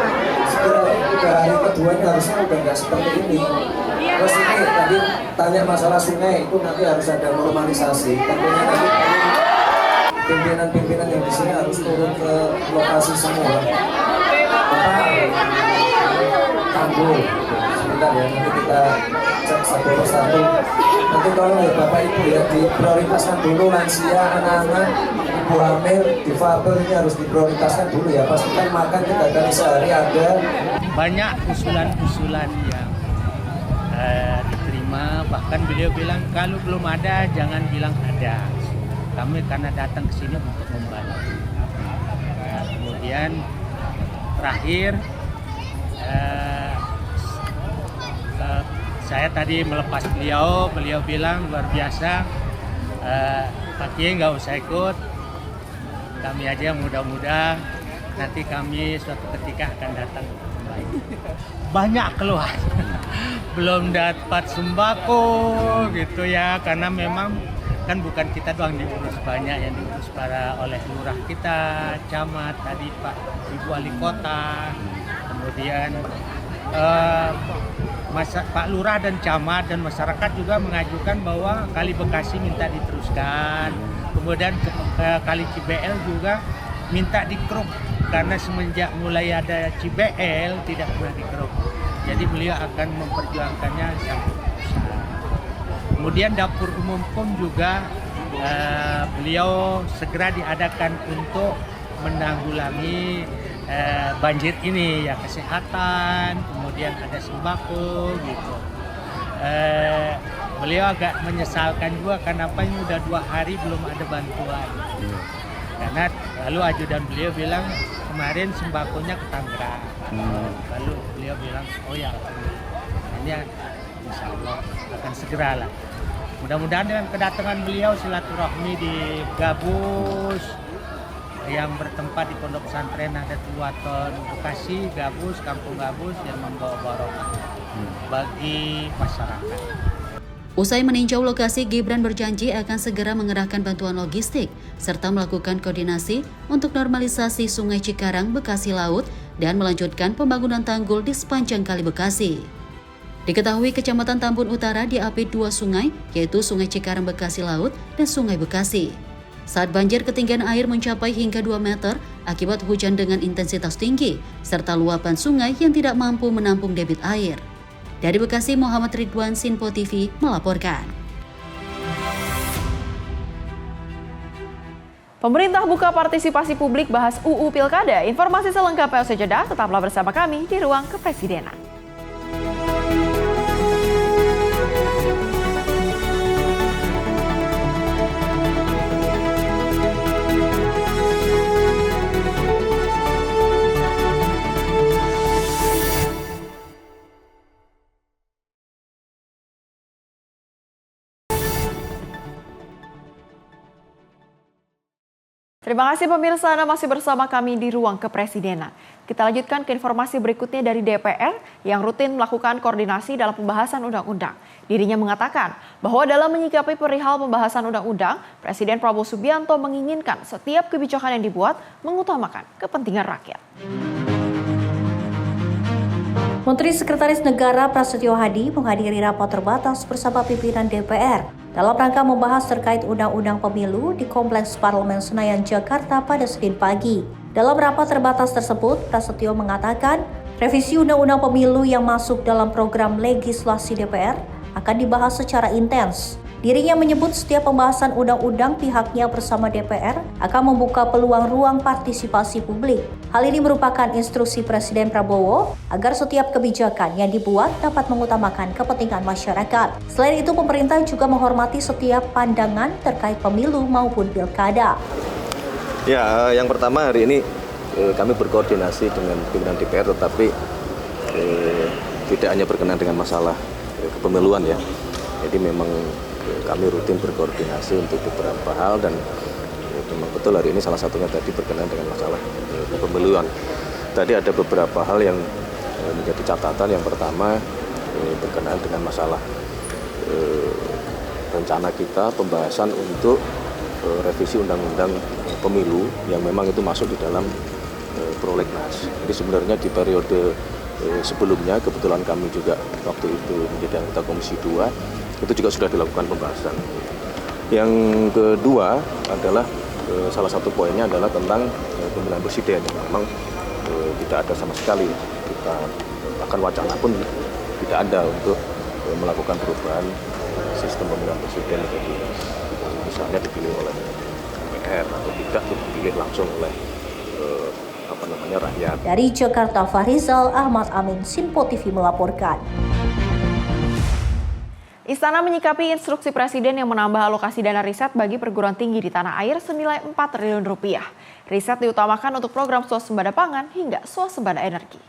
T: Segera 3 hari kedua ini harusnya udah nggak seperti ini. Terus ini tadi tanya masalah sungai, itu nanti harus ada normalisasi. Tentunya nanti pimpinan-pimpinan yang di sini harus turun ke lokasi semua. Tanggul, sebentar ya, nanti kita cek satu persatu. Nanti kalau ya Bapak Ibu ya diprioritaskan dulu lansia, anak-anak, ibu hamil, difabel ini harus diprioritaskan dulu ya. Pastikan makan 3 kali sehari ada.
U: Banyak usulan-usulan yang diterima, bahkan beliau bilang kalau belum ada jangan bilang ada. Kami karena datang ke sini untuk membantu. Kemudian terakhir saya tadi melepas beliau bilang luar biasa, Pak Kiai nggak usah ikut, kami aja mudah-mudahan nanti kami suatu ketika akan datang kembali. Banyak keluhan, belum dapat sembako gitu ya, karena memang kan bukan kita doang diurus, banyak yang diurus oleh lurah kita, camat, tadi Pak Ibu Wali Kota, kemudian Pak Lurah dan camat dan masyarakat juga mengajukan bahwa Kali Bekasi minta diteruskan, kemudian Kali Cibel juga minta dikeruk karena semenjak mulai ada Cibel tidak pernah dikeruk, jadi beliau akan memperjuangkannya sampai usai. Kemudian dapur umum pun juga beliau segera diadakan untuk menanggulangi banjir ini ya, kesehatan, kemudian ada sembako gitu. Beliau agak menyesalkan juga kenapa ini udah 2 hari belum ada bantuan. Karena lalu ajudan beliau bilang kemarin sembakonya ke Tangerang. Lalu beliau bilang oh ya ini insya Allah akan segera lah. Mudah-mudahan dengan kedatangan beliau silaturahmi di Gabus yang bertempat di Pondok Pesantren Nadatul Watan Bekasi, Gabus, Kampung Gabus, yang membawa barokah bagi masyarakat.
B: Usai meninjau lokasi, Gibran berjanji akan segera mengerahkan bantuan logistik serta melakukan koordinasi untuk normalisasi Sungai Cikarang Bekasi Laut dan melanjutkan pembangunan tanggul di sepanjang Kali Bekasi. Diketahui Kecamatan Tambun Utara diapit 2 sungai, yaitu Sungai Cikarang Bekasi Laut dan Sungai Bekasi. Saat banjir, ketinggian air mencapai hingga 2 meter akibat hujan dengan intensitas tinggi, serta luapan sungai yang tidak mampu menampung debit air. Dari Bekasi, Muhammad Ridwan, Sinpo TV melaporkan.
A: Pemerintah buka partisipasi publik bahas UU Pilkada. Informasi selengkapnya usai jeda, tetaplah bersama kami di Ruang Kepresidenan. Terima kasih pemirsa, Anda masih bersama kami di Ruang Kepresidenan. Kita lanjutkan ke informasi berikutnya dari DPR yang rutin melakukan koordinasi dalam pembahasan undang-undang. Dirinya mengatakan bahwa dalam menyikapi perihal pembahasan undang-undang, Presiden Prabowo Subianto menginginkan setiap kebijakan yang dibuat mengutamakan kepentingan rakyat.
O: Menteri Sekretaris Negara Prasetyo Hadi menghadiri rapat terbatas bersama pimpinan DPR dalam rangka membahas terkait Undang-Undang Pemilu di Kompleks Parlemen Senayan, Jakarta pada Senin pagi. Dalam rapat terbatas tersebut, Prasetyo mengatakan revisi Undang-Undang Pemilu yang masuk dalam program legislasi DPR akan dibahas secara intens. Dirinya menyebut setiap pembahasan undang-undang pihaknya bersama DPR akan membuka peluang ruang partisipasi publik. Hal ini merupakan instruksi Presiden Prabowo agar setiap kebijakan yang dibuat dapat mengutamakan kepentingan masyarakat. Selain itu, pemerintah juga menghormati setiap pandangan terkait pemilu maupun pilkada.
C: Ya, yang pertama hari ini kami berkoordinasi dengan pimpinan DPR, tetapi tidak hanya berkenaan dengan masalah kepemiluan ya. Jadi memang kami rutin berkoordinasi untuk beberapa hal dan memang betul hari ini salah satunya tadi berkenaan dengan masalah kepemiluan. Tadi ada beberapa hal yang menjadi catatan. Yang pertama berkenaan dengan masalah rencana kita pembahasan untuk revisi undang-undang pemilu yang memang itu masuk di dalam prolegnas. Jadi sebenarnya di periode sebelumnya kebetulan kami juga waktu itu menjadi anggota Komisi 2 itu juga sudah dilakukan pembahasan. Yang kedua adalah salah satu poinnya adalah tentang pemilihan presiden yang memang tidak ada sama sekali. Kita bahkan wacana pun tidak ada untuk melakukan perubahan sistem pemilihan presiden, jadi misalnya dipilih oleh DPR atau tidak dipilih langsung oleh rakyat.
O: Dari Jakarta, Farizal Ahmad Amin, Sinpo TV melaporkan.
A: Istana menyikapi instruksi Presiden yang menambah alokasi dana riset bagi perguruan tinggi di tanah air senilai 4 triliun rupiah. Riset diutamakan untuk program swasembada pangan hingga swasembada energi.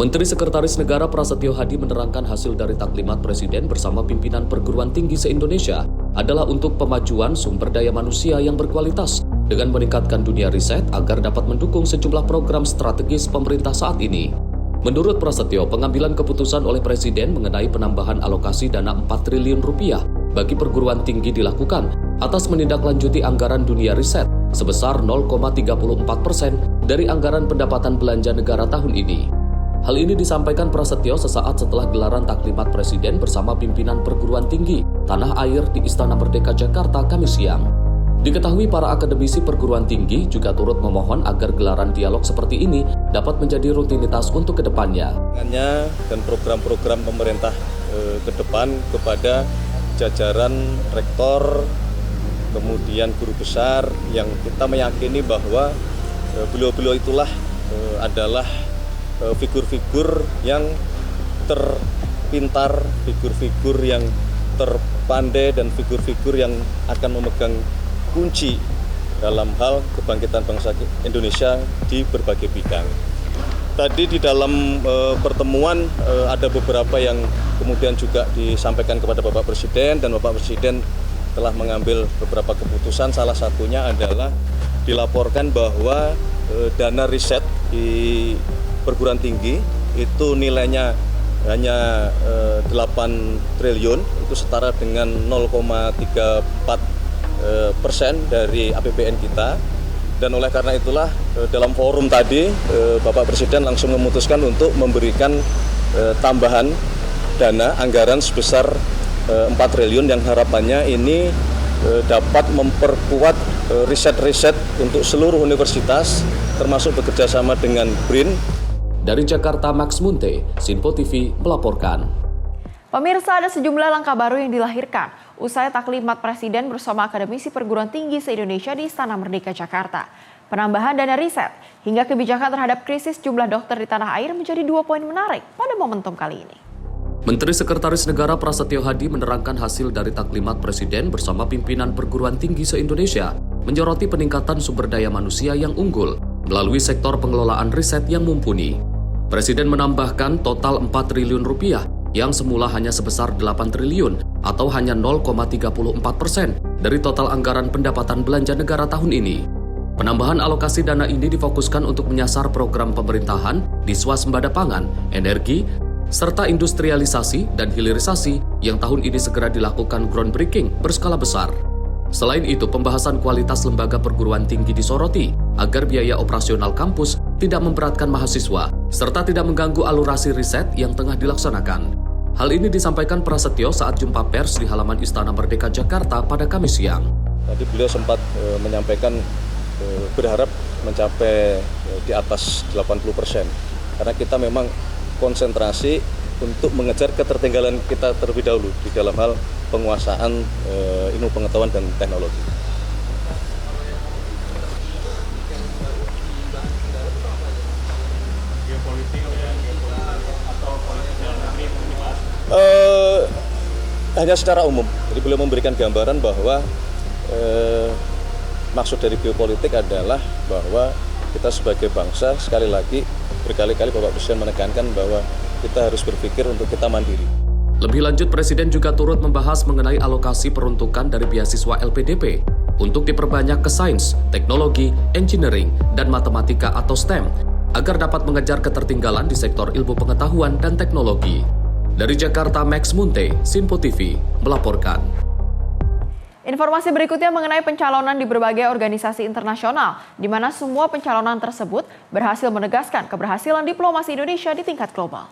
G: Menteri Sekretaris Negara Prasetyo Hadi menerangkan hasil dari taklimat Presiden bersama pimpinan perguruan tinggi se-Indonesia adalah untuk pemajuan sumber daya manusia yang berkualitas dengan meningkatkan dunia riset agar dapat mendukung sejumlah program strategis pemerintah saat ini. Menurut Prasetyo, pengambilan keputusan oleh Presiden mengenai penambahan alokasi dana 4 triliun rupiah bagi perguruan tinggi dilakukan atas menindaklanjuti anggaran dunia riset sebesar 0,34% dari anggaran pendapatan belanja negara tahun ini. Hal ini disampaikan Prasetyo sesaat setelah gelaran taklimat Presiden bersama pimpinan perguruan tinggi tanah air di Istana Merdeka Jakarta Kamis siang. Diketahui para akademisi perguruan tinggi juga turut memohon agar gelaran dialog seperti ini dapat menjadi rutinitas untuk kedepannya.
C: Dan program-program pemerintah ke depan kepada jajaran rektor, kemudian guru besar yang kita meyakini bahwa beliau-beliau itulah adalah figur-figur yang terpintar, figur-figur yang terpandai dan figur-figur yang akan memegang kunci dalam hal kebangkitan bangsa Indonesia di berbagai bidang. Tadi di dalam pertemuan ada beberapa yang kemudian juga disampaikan kepada Bapak Presiden dan Bapak Presiden telah mengambil beberapa keputusan. Salah satunya adalah dilaporkan bahwa dana riset di perguruan tinggi itu nilainya hanya 8 triliun, itu setara dengan 0,34% dari APBN kita. Dan oleh karena itulah dalam forum tadi Bapak Presiden langsung memutuskan untuk memberikan tambahan dana anggaran sebesar 4 triliun yang harapannya ini dapat memperkuat riset-riset untuk seluruh universitas termasuk bekerjasama dengan BRIN.
G: Dari Jakarta, Max Munte, Sinpo TV melaporkan.
A: Pemirsa, ada sejumlah langkah baru yang dilahirkan usai taklimat Presiden bersama akademisi perguruan tinggi se-Indonesia di Istana Merdeka, Jakarta. Penambahan dana riset hingga kebijakan terhadap krisis jumlah dokter di tanah air menjadi 2 poin menarik pada momentum kali ini.
G: Menteri Sekretaris Negara Prasetyo Hadi menerangkan hasil dari taklimat Presiden bersama pimpinan perguruan tinggi se-Indonesia menyoroti peningkatan sumber daya manusia yang unggul melalui sektor pengelolaan riset yang mumpuni. Presiden menambahkan total 4 triliun rupiah yang semula hanya sebesar 8 triliun atau hanya 0,34% dari total anggaran pendapatan belanja negara tahun ini. Penambahan alokasi dana ini difokuskan untuk menyasar program pemerintahan di swasembada pangan, energi, serta industrialisasi dan hilirisasi yang tahun ini segera dilakukan groundbreaking berskala besar. Selain itu, pembahasan kualitas lembaga perguruan tinggi disoroti agar biaya operasional kampus tidak memberatkan mahasiswa serta tidak mengganggu alurasi riset yang tengah dilaksanakan. Hal ini disampaikan Prasetyo saat jumpa pers di halaman Istana Merdeka, Jakarta pada Kamis siang.
C: Tadi beliau sempat menyampaikan berharap mencapai di atas 80%, karena kita memang konsentrasi untuk mengejar ketertinggalan kita terlebih dahulu di dalam hal penguasaan ilmu pengetahuan dan teknologi. Hanya secara umum, jadi beliau memberikan gambaran bahwa maksud dari geopolitik adalah bahwa kita sebagai bangsa, sekali lagi berkali-kali Bapak Presiden menekankan bahwa kita harus berpikir untuk kita mandiri.
G: Lebih lanjut, Presiden juga turut membahas mengenai alokasi peruntukan dari beasiswa LPDP untuk diperbanyak ke sains, teknologi, engineering, dan matematika atau STEM agar dapat mengejar ketertinggalan di sektor ilmu pengetahuan dan teknologi. Dari Jakarta, Max Munte, Simpo TV, melaporkan.
A: Informasi berikutnya mengenai pencalonan di berbagai organisasi internasional, di mana semua pencalonan tersebut berhasil menegaskan keberhasilan diplomasi Indonesia di tingkat global.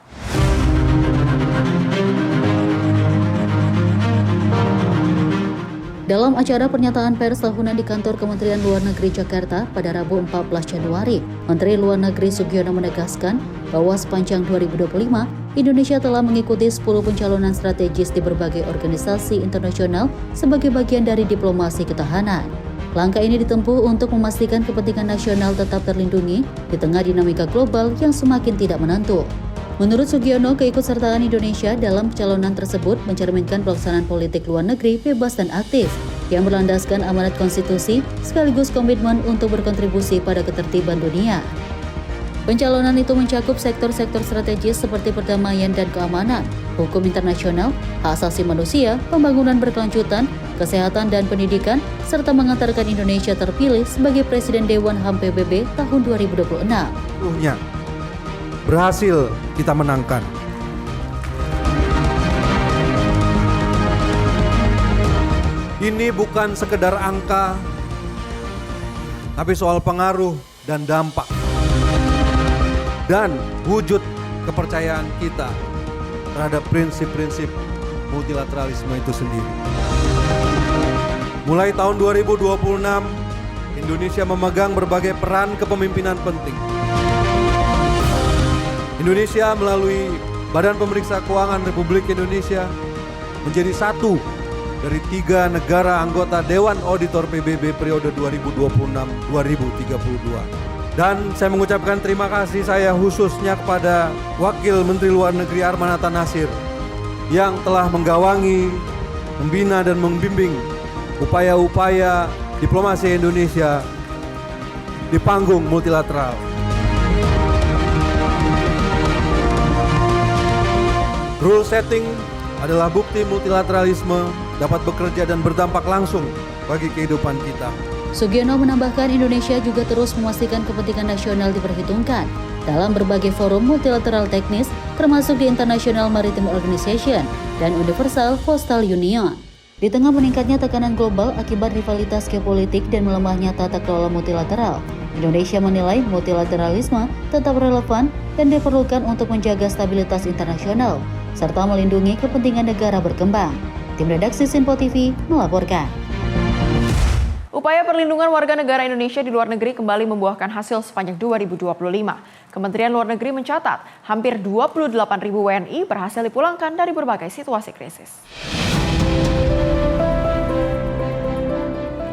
B: Dalam acara pernyataan pers tahunan di kantor Kementerian Luar Negeri Jakarta pada Rabu 14 Januari, Menteri Luar Negeri Sugiono menegaskan bahwa sepanjang 2025, Indonesia telah mengikuti 10 pencalonan strategis di berbagai organisasi internasional sebagai bagian dari diplomasi ketahanan. Langkah ini ditempuh untuk memastikan kepentingan nasional tetap terlindungi di tengah dinamika global yang semakin tidak menentu. Menurut Sugiono, keikutsertaan Indonesia dalam pencalonan tersebut mencerminkan pelaksanaan politik luar negeri bebas dan aktif yang berlandaskan amanat konstitusi sekaligus komitmen untuk berkontribusi pada ketertiban dunia. Pencalonan itu mencakup sektor-sektor strategis seperti perdamaian dan keamanan, hukum internasional, hak asasi manusia, pembangunan berkelanjutan, kesehatan dan pendidikan, serta mengantarkan Indonesia terpilih sebagai Presiden Dewan HAM PBB tahun 2026.
N: Berhasil kita menangkan. Ini bukan sekedar angka, tapi soal pengaruh dan dampak. Dan wujud kepercayaan kita terhadap prinsip-prinsip multilateralisme itu sendiri. Mulai tahun 2026, Indonesia memegang berbagai peran kepemimpinan penting. Indonesia melalui Badan Pemeriksa Keuangan Republik Indonesia menjadi satu dari 3 negara anggota Dewan Auditor PBB periode 2026-2032. Dan saya mengucapkan terima kasih saya khususnya kepada Wakil Menteri Luar Negeri Armanata Nasir yang telah menggawangi, membina dan membimbing upaya-upaya diplomasi Indonesia di panggung multilateral. Rule setting adalah bukti multilateralisme dapat bekerja dan berdampak langsung bagi kehidupan kita.
B: Sugiono menambahkan Indonesia juga terus memastikan kepentingan nasional diperhitungkan dalam berbagai forum multilateral teknis termasuk di International Maritime Organization dan Universal Postal Union. Di tengah meningkatnya tekanan global akibat rivalitas geopolitik dan melemahnya tata kelola multilateral, Indonesia menilai multilateralisme tetap relevan dan diperlukan untuk menjaga stabilitas internasional serta melindungi kepentingan negara berkembang. Tim redaksi Simpo TV melaporkan.
A: Upaya perlindungan warga negara Indonesia di luar negeri kembali membuahkan hasil sepanjang 2025. Kementerian Luar Negeri mencatat hampir 28.000 WNI berhasil dipulangkan dari berbagai situasi krisis.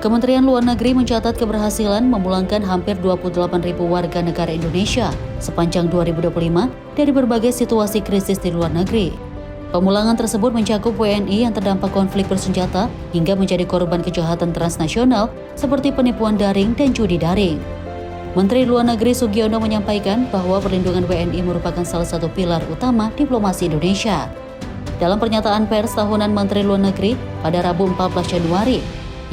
B: Kementerian Luar Negeri mencatat keberhasilan memulangkan hampir 28.000 warga negara Indonesia sepanjang 2025 dari berbagai situasi krisis di luar negeri. Pemulangan tersebut mencakup WNI yang terdampak konflik bersenjata hingga menjadi korban kejahatan transnasional seperti penipuan daring dan judi daring. Menteri Luar Negeri Sugiono menyampaikan bahwa perlindungan WNI merupakan salah satu pilar utama diplomasi Indonesia. Dalam pernyataan pers tahunan Menteri Luar Negeri pada Rabu 14 Januari,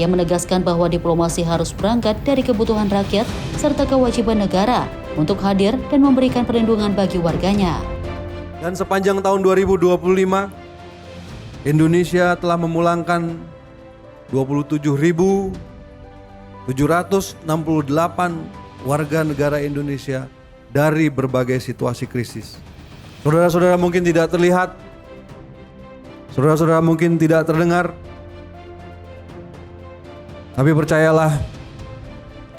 B: yang menegaskan bahwa diplomasi harus berangkat dari kebutuhan rakyat serta kewajiban negara untuk hadir dan memberikan perlindungan bagi warganya.
D: Dan sepanjang tahun 2025, Indonesia telah memulangkan 27.768 warga negara Indonesia dari berbagai situasi krisis. Saudara-saudara mungkin tidak terlihat, saudara-saudara mungkin tidak terdengar, tapi percayalah,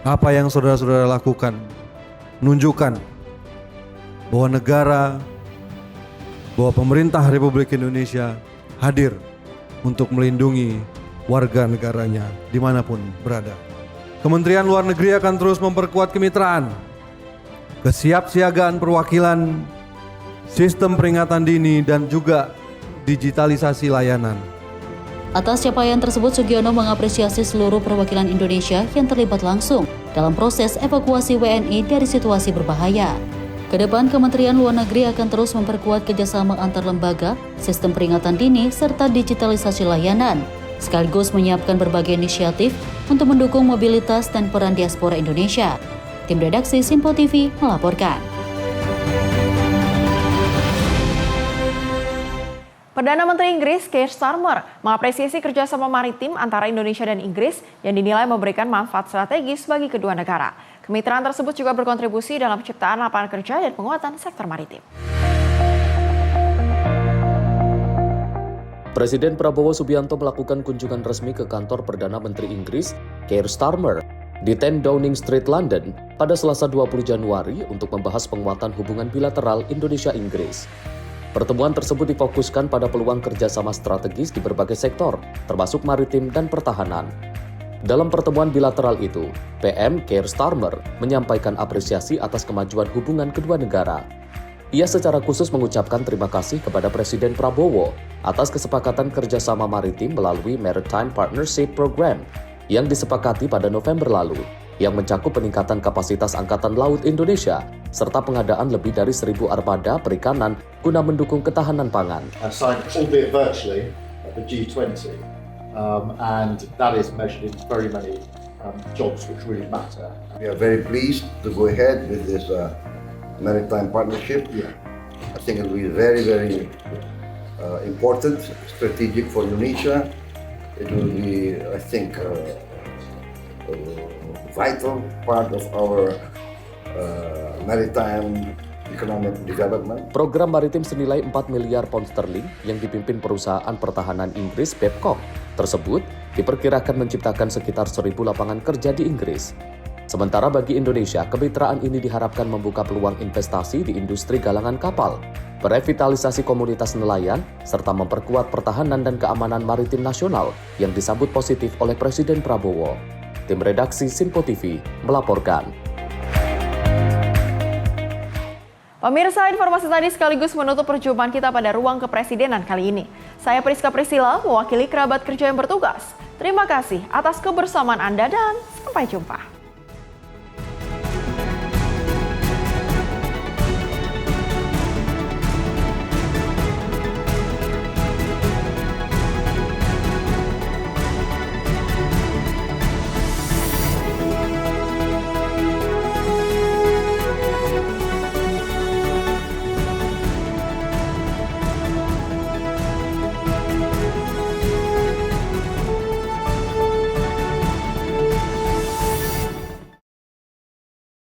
D: apa yang saudara-saudara lakukan menunjukkan bahwa bahwa pemerintah Republik Indonesia hadir untuk melindungi warga negaranya dimanapun berada. Kementerian Luar Negeri akan terus memperkuat kemitraan, kesiapsiagaan perwakilan, sistem peringatan dini, dan juga digitalisasi layanan.
B: Atas capaian tersebut, Sugiono mengapresiasi seluruh perwakilan Indonesia yang terlibat langsung dalam proses evakuasi WNI dari situasi berbahaya. Kedepan, Kementerian Luar Negeri akan terus memperkuat kerjasama antar lembaga, sistem peringatan dini, serta digitalisasi layanan, sekaligus menyiapkan berbagai inisiatif untuk mendukung mobilitas dan peran diaspora Indonesia. Tim redaksi Simpo TV melaporkan.
A: Perdana Menteri Inggris Keir Starmer mengapresiasi kerjasama maritim antara Indonesia dan Inggris yang dinilai memberikan manfaat strategis bagi kedua negara. Kemitraan tersebut juga berkontribusi dalam penciptaan lapangan kerja dan penguatan sektor maritim.
G: Presiden Prabowo Subianto melakukan kunjungan resmi ke kantor Perdana Menteri Inggris Keir Starmer di 10 Downing Street, London pada Selasa 20 Januari untuk membahas penguatan hubungan bilateral Indonesia-Inggris. Pertemuan tersebut difokuskan pada peluang kerjasama strategis di berbagai sektor, termasuk maritim dan pertahanan. Dalam pertemuan bilateral itu, PM Keir Starmer menyampaikan apresiasi atas kemajuan hubungan kedua negara. Ia secara khusus mengucapkan terima kasih kepada Presiden Prabowo atas kesepakatan kerjasama maritim melalui Maritime Partnership Program yang disepakati pada November lalu, yang mencakup peningkatan kapasitas Angkatan Laut Indonesia serta pengadaan lebih dari 1.000 armada perikanan guna mendukung ketahanan pangan.
J: Signed, albeit virtually, at the G20, and that is measured in very many jobs which really matter.
H: We are very pleased to go ahead with this maritime partnership. I think it will be very, very important, strategic for Indonesia. It will be, I think, a vital part of our maritime economic development.
G: Program maritim senilai 4 miliar pound sterling yang dipimpin perusahaan pertahanan Inggris Babcock tersebut diperkirakan menciptakan sekitar 1.000 lapangan kerja di Inggris. Sementara bagi Indonesia, kemitraan ini diharapkan membuka peluang investasi di industri galangan kapal, merevitalisasi komunitas nelayan, serta memperkuat pertahanan dan keamanan maritim nasional yang disambut positif oleh Presiden Prabowo. Tim redaksi Simpo TV melaporkan.
A: Pemirsa, informasi tadi sekaligus menutup perjumpaan kita pada Ruang Kepresidenan kali ini. Saya Priska Priscilla, mewakili kerabat kerja yang bertugas. Terima kasih atas kebersamaan Anda dan sampai jumpa.